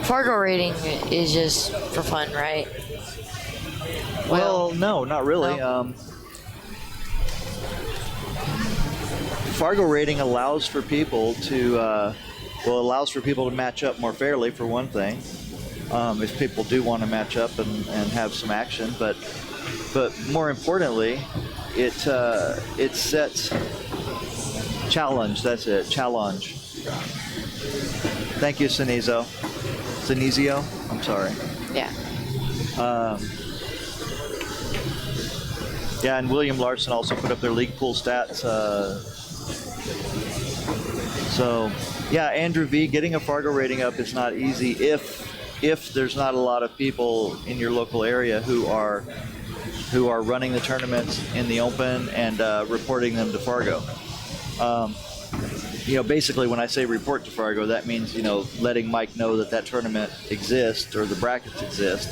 Fargo rating is just for fun, right? Well, no, not really. No. Fargo rating allows for people to match up more fairly, for one thing. If people do want to match up and have some action, but more importantly, it sets challenge. That's it, challenge. Thank you, Sinizio. I'm sorry. Yeah. Yeah, and William Larson also put up their league pool stats. So, yeah, Andrew V, getting a Fargo rating up is not easy if there's not a lot of people in your local area who are running the tournaments in the open and reporting them to Fargo. Basically when I say report to Fargo, that means, letting Mike know that tournament exists or the brackets exist.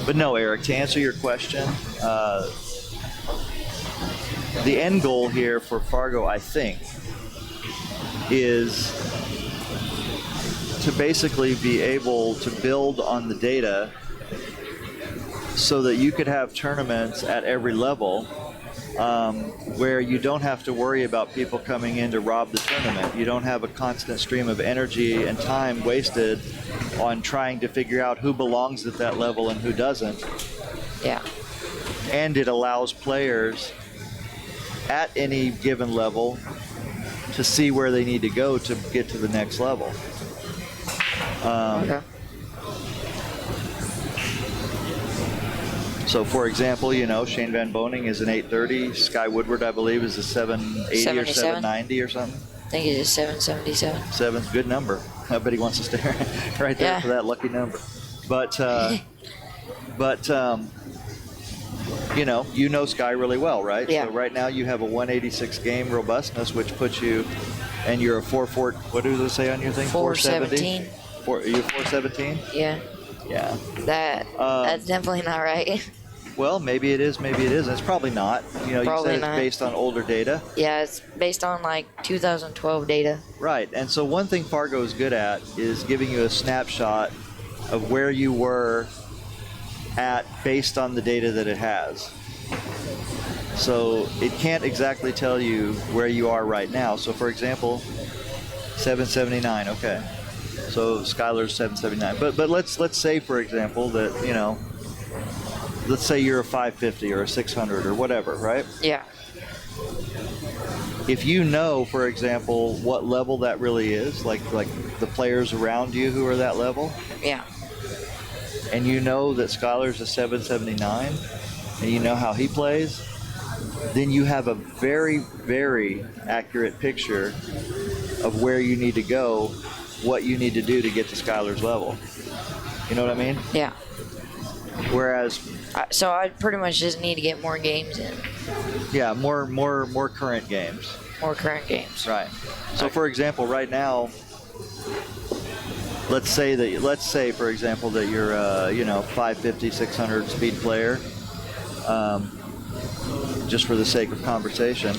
But no, Eric, to answer your question, the end goal here for Fargo, I think, is to basically be able to build on the data so that you could have tournaments at every level where you don't have to worry about people coming in to rob the tournament. You don't have a constant stream of energy and time wasted on trying to figure out who belongs at that level and who doesn't. Yeah. And it allows players at any given level to see where they need to go to get to the next level. Okay. So, for example, Shane Van Boning is an 830. Sky Woodward, I believe, is a 780 or 790 or something. I think it is 777. Seven's a good number. I bet he wants to stay right there for that lucky number. But you know Sky really well, right? Yeah. So right now you have a 186 game robustness, which puts you, and you're a 4-4. What does it say on your thing? 417. Are you 417? Yeah. Yeah. That's definitely not right. Well, maybe it is, maybe it isn't. It's probably not. You Probably said it's not. based on older data. Yeah, it's based on like 2012 data. Right. And so one thing Fargo is good at is giving you a snapshot of where you were at based on the data that it has. So it can't exactly tell you where you are right now. So for example, 779, okay. So Skylar's 779. But let's say, for example, that, let's say you're a 550 or a 600 or whatever, right? Yeah. If you know, for example, what level that really is, like the players around you who are that level, Yeah. and you know that Skylar's a 779, and you know how he plays, then you have a very, very accurate picture of where you need to go, what you need to do to get to Skylar's level. You know what I mean? Yeah. Whereas, So I pretty much just need to get more games in. yeah, more current games. More current games. Right. So for example, right now, let's say for example that you're 550, 600 speed player, just for the sake of conversation.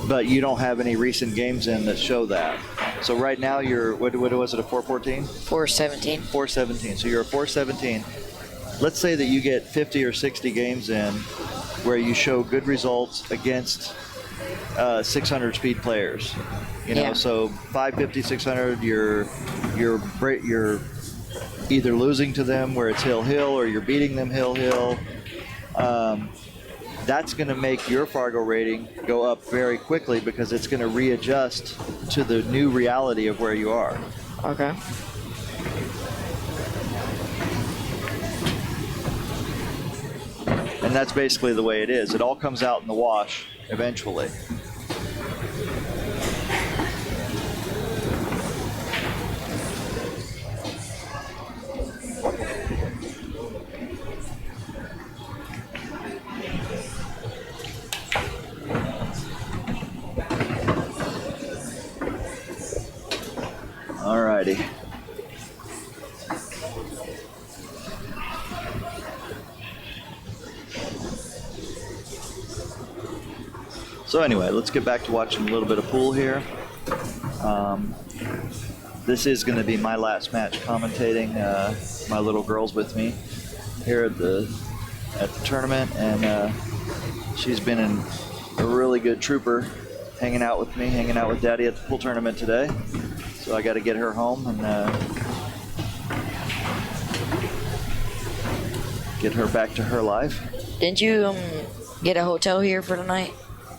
But you don't have any recent games in that show that. So right now you're, what was it, a 414? 417. 417. So you're a 417. Let's say that you get 50 or 60 games in where you show good results against 600 speed players. Yeah. So 550, 600, you're either losing to them where it's hill or you're beating them hill. That's going to make your Fargo rating go up very quickly because it's going to readjust to the new reality of where you are. Okay. And that's basically the way it is. It all comes out in the wash eventually. Alrighty. So anyway, let's get back to watching a little bit of pool here. This is going to be my last match commentating. My little girl's with me here at the tournament, and she's been a really good trooper, hanging out with me, hanging out with Daddy at the pool tournament today. So I got to get her home and get her back to her life. Didn't you get a hotel here for tonight?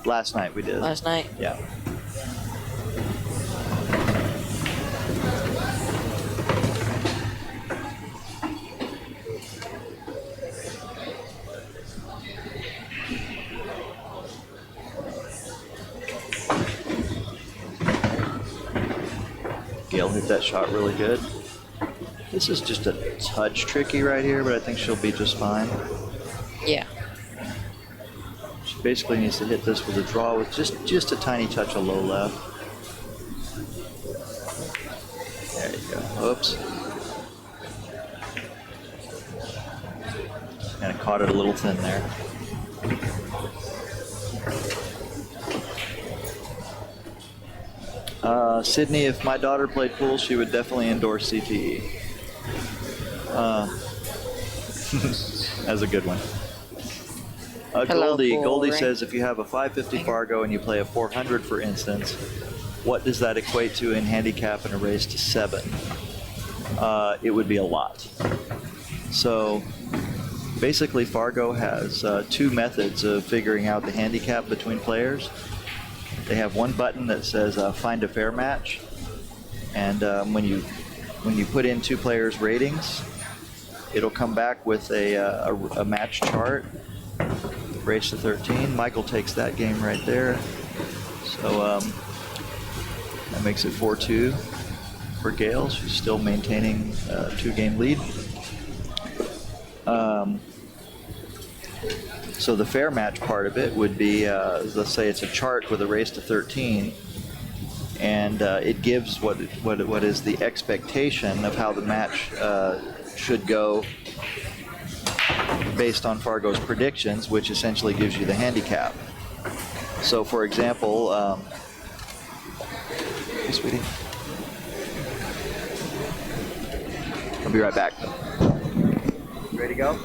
Last night we did. Last night? Yeah. Gail hit that shot really good. This is just a touch tricky right here, but I think she'll be just fine. Yeah. She basically needs to hit this with a draw with just a tiny touch of low left. There you go. Oops. Kind of caught it a little thin there. Sydney, if my daughter played pool, she would definitely endorse CTE. That's a good one. Hello, Goldie boring. says if you have a 550 Fargo and you play a 400, for instance, what does that equate to in handicap in a race to 7? It would be a lot. So basically Fargo has two methods of figuring out the handicap between players. They have one button that says find a fair match, and when you put in two players' ratings, it'll come back with a match chart. Race to 13. Michael takes that game right there, so that makes it 4-2 for Gail. She's still maintaining a 2-game lead. So the fair match part of it would be, let's say it's a chart with a race to 13, and it gives what is the expectation of how the match should go based on Fargo's predictions, which essentially gives you the handicap. So, for example, hey, sweetie, I'll be right back. You ready to go?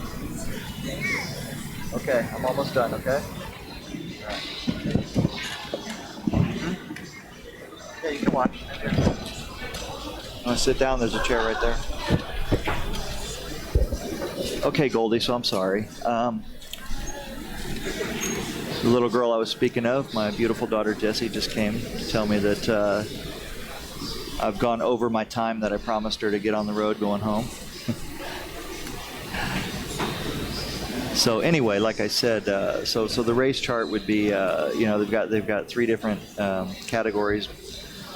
Okay, I'm almost done, okay? All right. Yeah, you can watch. Want to sit down? There's a chair right there. Okay, Goldie, so I'm sorry. The little girl I was speaking of, my beautiful daughter Jessie, just came to tell me that I've gone over my time that I promised her to get on the road going home. So anyway, like I said, so the race chart would be, they've got 3 different categories: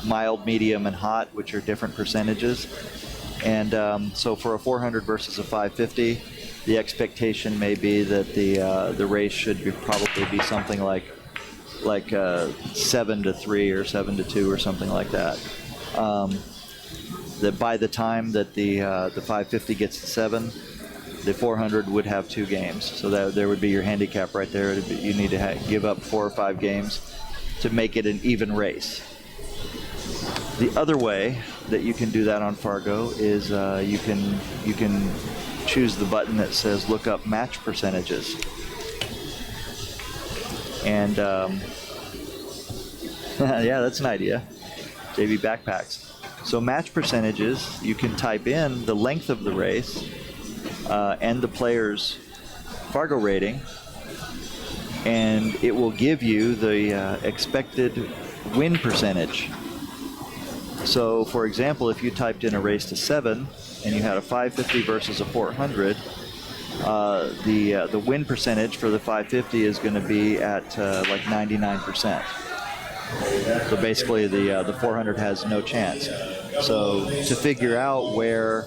mild, medium, and hot, which are different percentages. And so for a 400 versus a 550, the expectation may be that the race should probably be something like 7-3 or 7-2 or something like that. That by the time that the 550 gets to 7, the 400 would have 2 games. So that there would be your handicap right there. You need to give up 4 or 5 games to make it an even race. The other way that you can do that on Fargo is you can choose the button that says look up match percentages. And yeah, that's an idea. JV backpacks. So match percentages, you can type in the length of the race and the player's Fargo rating, and it will give you the expected win percentage. So, for example, if you typed in a race to 7 and you had a 550 versus a 400, the win percentage for the 550 is going to be at like 99%. So basically, the 400 has no chance. So to figure out where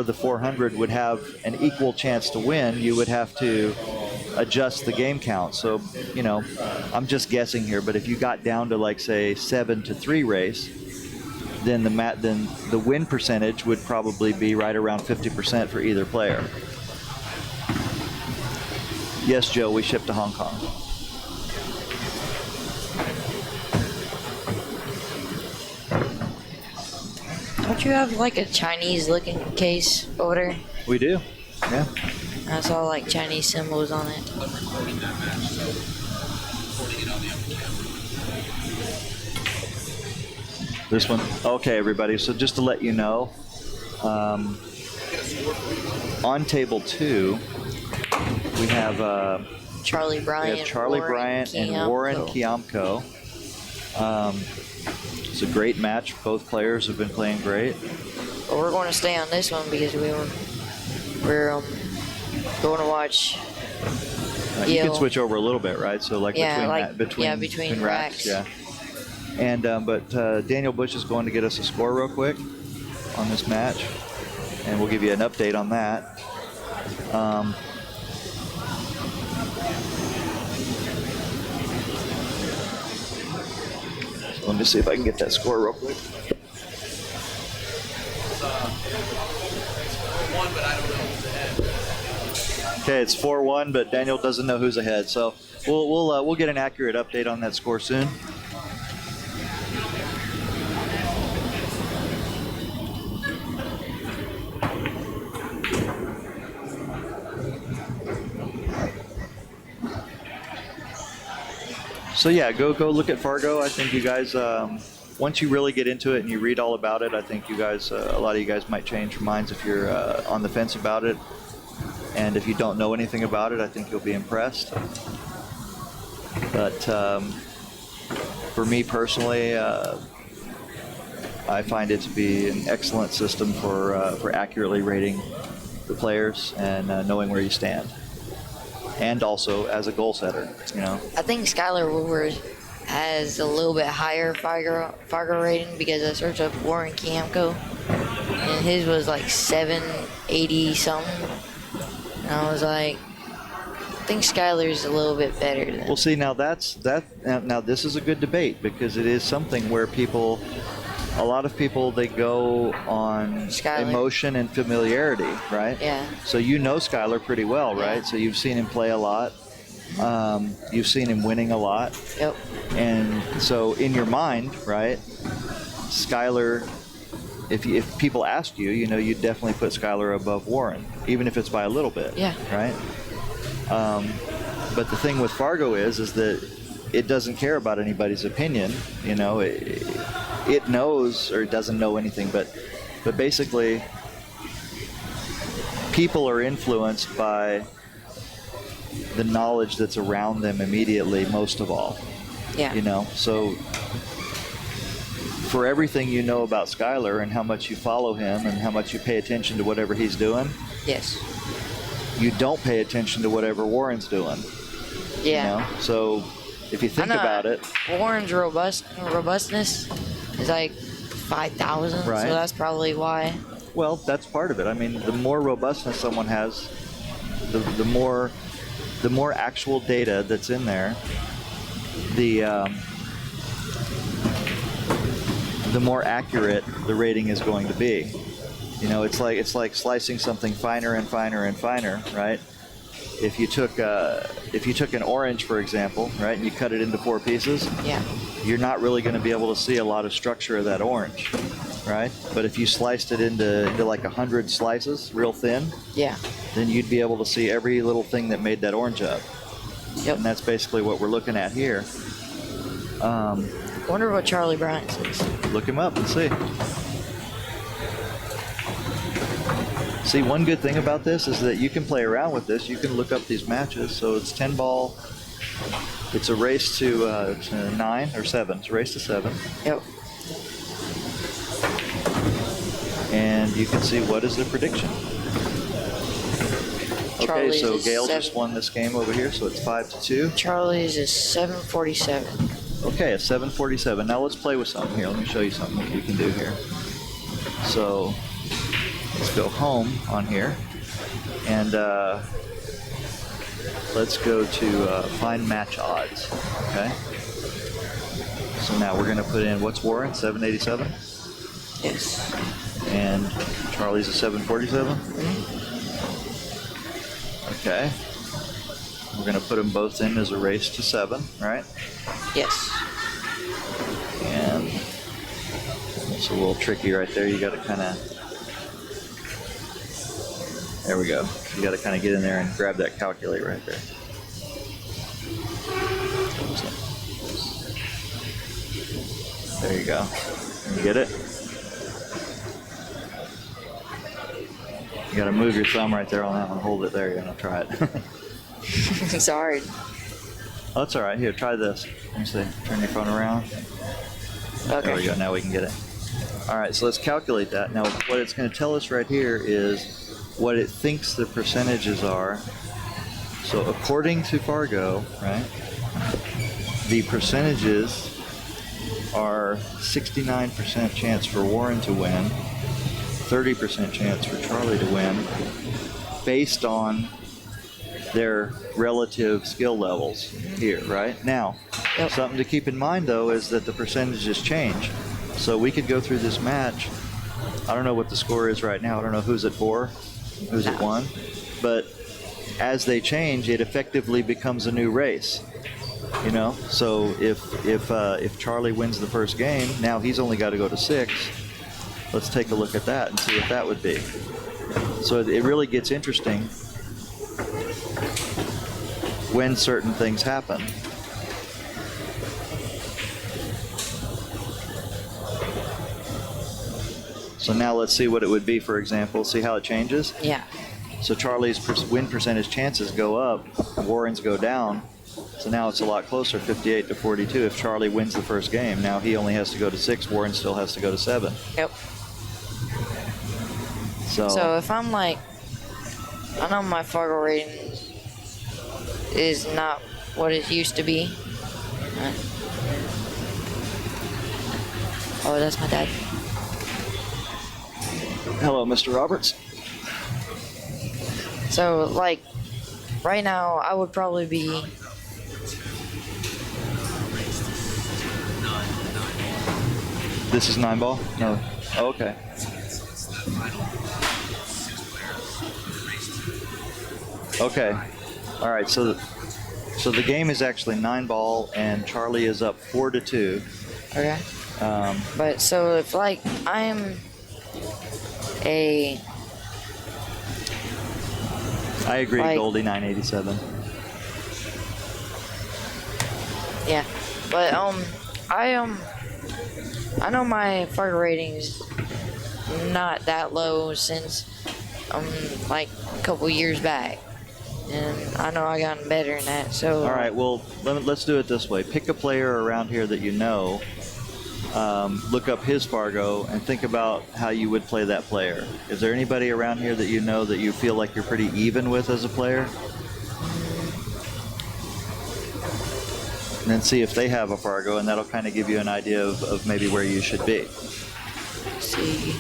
the 400 would have an equal chance to win, you would have to adjust the game count. So, you know, I'm just guessing here, but if you got down to like say 7-3 race, then the win percentage would probably be right around 50% for either player. Yes, Joe, we ship to Hong Kong. Don't you have like a Chinese looking case over there? We do, yeah. I saw like Chinese symbols on it. This one? Okay, everybody, so just to let you know, on table 2, we have Charlie Bryant, and Warren Kiamko. It's a great match. Both players have been playing great. But we're going to stay on this one because we're going to watch. You can switch over a little bit, right? So like between racks. Yeah. And but Daniel Bush is going to get us a score real quick on this match, and we'll give you an update on that. Let me see if I can get that score real quick. Okay, it's 4-1, but Daniel doesn't know who's ahead. So we'll get an accurate update on that score soon. So yeah, go look at Fargo. I think you guys, once you really get into it and you read all about it, I think you guys, a lot of you guys might change your minds if you're on the fence about it. And if you don't know anything about it, I think you'll be impressed. But for me personally, I find it to be an excellent system for accurately rating the players and knowing where you stand. And also as a goal setter, you know. I think Skylar Woodward has a little bit higher Fargo rating because I searched up Warren Kiamko, and his was like 780 something. And I was like, think Skylar's a little bit better than. Well, see, now now this is a good debate because it is something where a lot of people, they go on Skylar. emotion and familiarity, right? Yeah. So you know Skylar pretty well, right? Yeah. So you've seen him play a lot. You've seen him winning a lot. Yep. And so in your mind, right, Skylar, if people ask you, you know, you'd definitely put Skylar above Warren, even if it's by a little bit. Yeah. Right? But the thing with Fargo is that it doesn't care about anybody's opinion. You know, it knows, or it doesn't know anything, but basically people are influenced by the knowledge that's around them immediately, most of all. Yeah. You know, so for everything you know about Skylar and how much you follow him and how much you pay attention to whatever he's doing, Yes. you don't pay attention to whatever Warren's doing. Yeah. You know? So if you think about it, Warren's robustness is like 5,000, Right. so that's probably why. well, that's part of it. I mean, the more robustness someone has, the more actual data that's in there, the more accurate the rating is going to be. You know, it's like slicing something finer and finer and finer, right? If you took an orange, for example, right, and you cut it into 4 pieces, Yeah. you're not really going to be able to see a lot of structure of that orange, right? But if you sliced it into like 100 slices, real thin, Yeah. then you'd be able to see every little thing that made that orange up. Yep. And that's basically what we're looking at here. Wonder what Charlie Bryant says. Look him up and see. See, one good thing about this is that you can play around with this. You can look up these matches. So it's 10 ball. It's a race to 9 or 7. It's a race to 7. Yep. And you can see what is the prediction. Okay, Charlie's so is Gail 7. just won this game over here, so it's 5-2. Charlie's is 747. Okay, a 747. Now let's play with something here. Let me show you something that we can do here. So let's go home on here, and let's go to find match odds. Okay. So now we're going to put in, what's Warren? 787, Yes. and Charlie's a 747. Okay. We're going to put them both in as a race to 7, right? Yes. And it's a little tricky right there. You got to kind of, there we go. You got to kind of get in there and grab that calculator right there. There you go. You get it? You got to move your thumb right there on that one. Hold it there. You're going to try it. It's hard. Oh, that's all right. Here, try this. Let me see. Turn your phone around. Okay. There we go. Now we can get it. All right, so let's calculate that. Now, what it's going to tell us right here is what it thinks the percentages are. So according to Fargo, right, the percentages are 69% chance for Warren to win, 30% chance for Charlie to win, based on their relative skill levels here, right? Now, Yep. something to keep in mind, though, is that the percentages change. So we could go through this match. I don't know what the score is right now. I don't know who's at 4, who's at 1. But as they change, it effectively becomes a new race. You know? So if Charlie wins the first game, now he's only got to go to 6. Let's take a look at that and see what that would be. So it really gets interesting when certain things happen. So now let's see what it would be, for example. See how it changes? Yeah. So Charlie's win percentage chances go up, Warren's go down. So now it's a lot closer, 58 to 42. If Charlie wins the first game, now he only has to go to 6, Warren still has to go to 7. Yep. So if I'm like, I know my Fargo rating is not what it used to be. Oh, that's my dad. Hello, Mr. Roberts. So like, right now I would probably be. This is 9 ball? No. Oh, okay. Okay. All right. So the game is actually 9 ball, and Charlie is up 4-2. Okay. But so if like I'm a. I agree, like, Goldie 987. Yeah, but I know my Fargo rating's not that low since like a couple years back, and I know I gotten better in that. So All right. Well, let's do it this way. Pick a player around here that you know. Look up his Fargo and think about how you would play that player. Is there anybody around here that you know that you feel like you're pretty even with as a player? And then see if they have a Fargo, and that'll kind of give you an idea of maybe where you should be. let's see.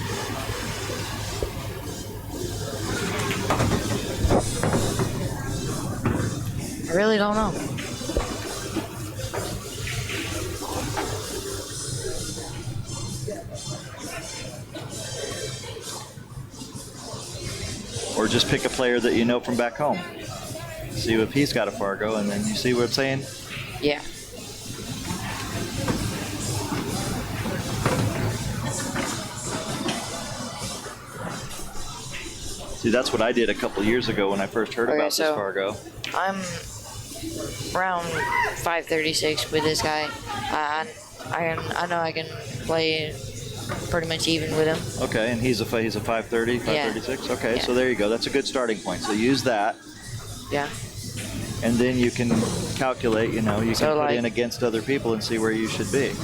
I really don't know. Or just pick a player that you know from back home. See if he's got a Fargo, and then you see what I'm saying? Yeah. See, that's what I did a couple years ago when I first heard Okay, about so- this Fargo. I'm around 536 with this guy. I know I can play pretty much even with him. Okay, and he's a 530, 536. Okay, Yeah. so there you go. That's a good starting point. So use that, Yeah. and then you can calculate. You know, you So, can put like- in against other people and see where you should be,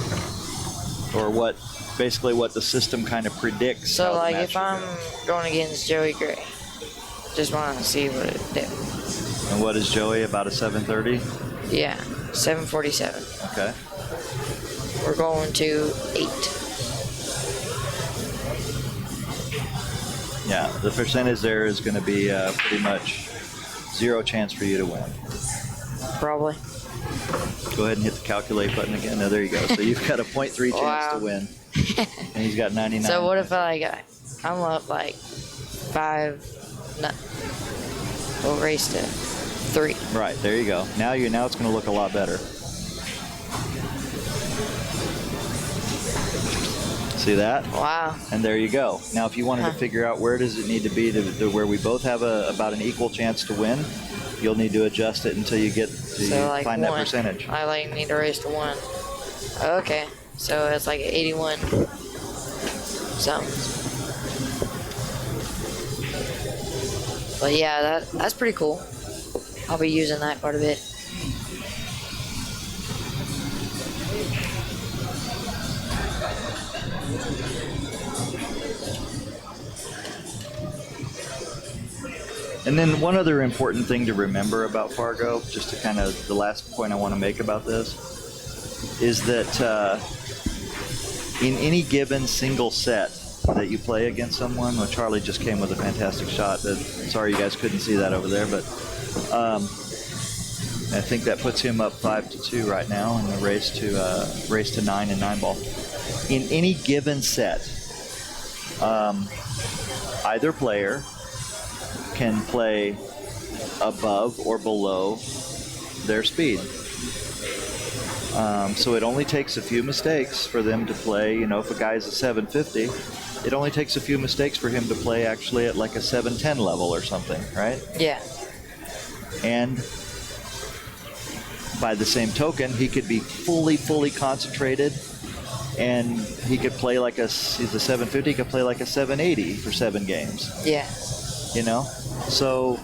or basically what the system kind of predicts. how So the like match if should I'm go. going against Joey Gray, just want to see what it did. And what is Joey, about a 730? Yeah, 747. Okay. We're going to 8. Yeah, the percentage there is going to be pretty much 0 chance for you to win. Probably. Go ahead and hit the calculate button again. No, there you go. So you've got a 0.3 chance Wow. to win, and he's got 99. So what if I'm up like 5? No, we'll race to 3. Right, there you go. Now it's going to look a lot better. See that? Wow. And there you go. Now, if you wanted to figure out where does it need to be to where we both have about an equal chance to win, you'll need to adjust it until you get to So like find 1. that percentage. I like need to race to 1. Okay, so it's like 81. Something. But yeah, that's pretty cool. I'll be using that quite a bit. And then one other important thing to remember about Fargo, just to kind of the last point I want to make about this, is that in any given single set that you play against someone, well, Charlie just came with a fantastic shot. Sorry you guys couldn't see that over there, but I think that puts him up 5-2 right now in the race to 9 and 9 ball. In any given set, either player can play above or below their speed. So it only takes a few mistakes for them to play, if a guy's a 750, it only takes a few mistakes for him to play actually at like a 710 level or something, right? Yeah. And by the same token, he could be fully concentrated, and he could play like he's a 750, he could play like a 780 for 7 games. Yeah. So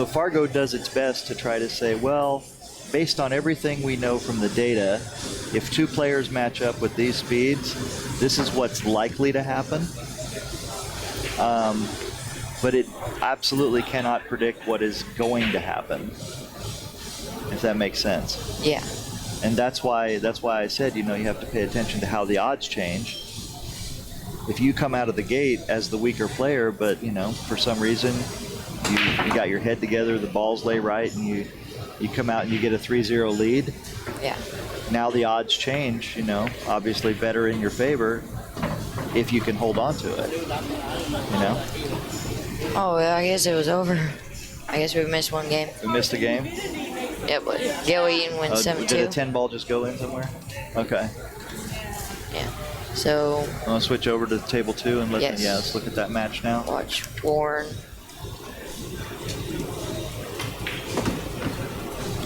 Fargo does its best to try to say, well, based on everything we know from the data, if 2 players match up with these speeds, this is what's likely to happen. But it absolutely cannot predict what is going to happen, if that makes sense. Yeah. And that's why I said, you have to pay attention to how the odds change. If you come out of the gate as the weaker player, but for some reason you got your head together, the balls lay right, and you come out and you get a 3-0 lead. Yeah. Now the odds change, you know, obviously better in your favor if you can hold on to it, you know. Oh, well, I guess it was over. I guess we missed one game. We missed a game? Yeah, but Gail Eaton wins 7-2. Did a 10 ball just go in somewhere? Okay. Yeah. So. I want to switch over to table 2 and Yes. let's look at that match now. Watch Warren.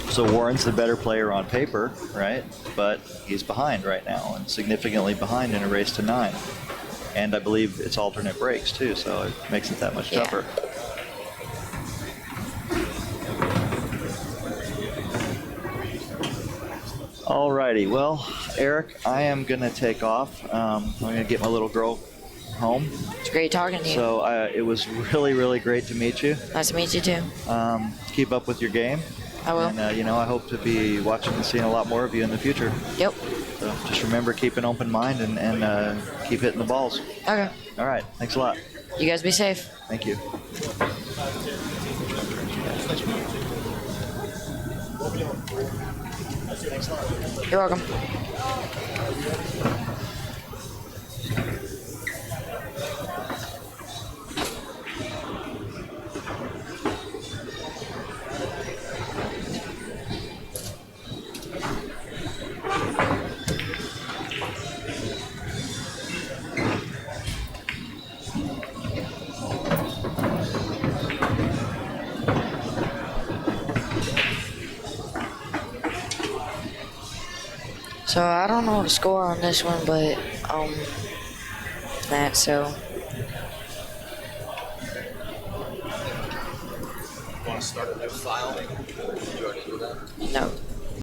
So Warren's the better player on paper, right? But he's behind right now, and significantly behind in a race to 9. And I believe it's alternate breaks too, so it makes it that much tougher. Alrighty, well, Eric, I am gonna take off. I'm gonna get my little girl home. It's great talking to you. So it was really, really great to meet you. Nice to meet you too. Keep up with your game. I will. And, you know, I hope to be watching and seeing a lot more of you in the future. Yep. So just remember, keep an open mind and keep hitting the balls. Okay. All right. Thanks a lot. You guys be safe. Thank you. You're welcome. So I don't know the score on this one, but that so. Want to start a new file? Did you already do that? No.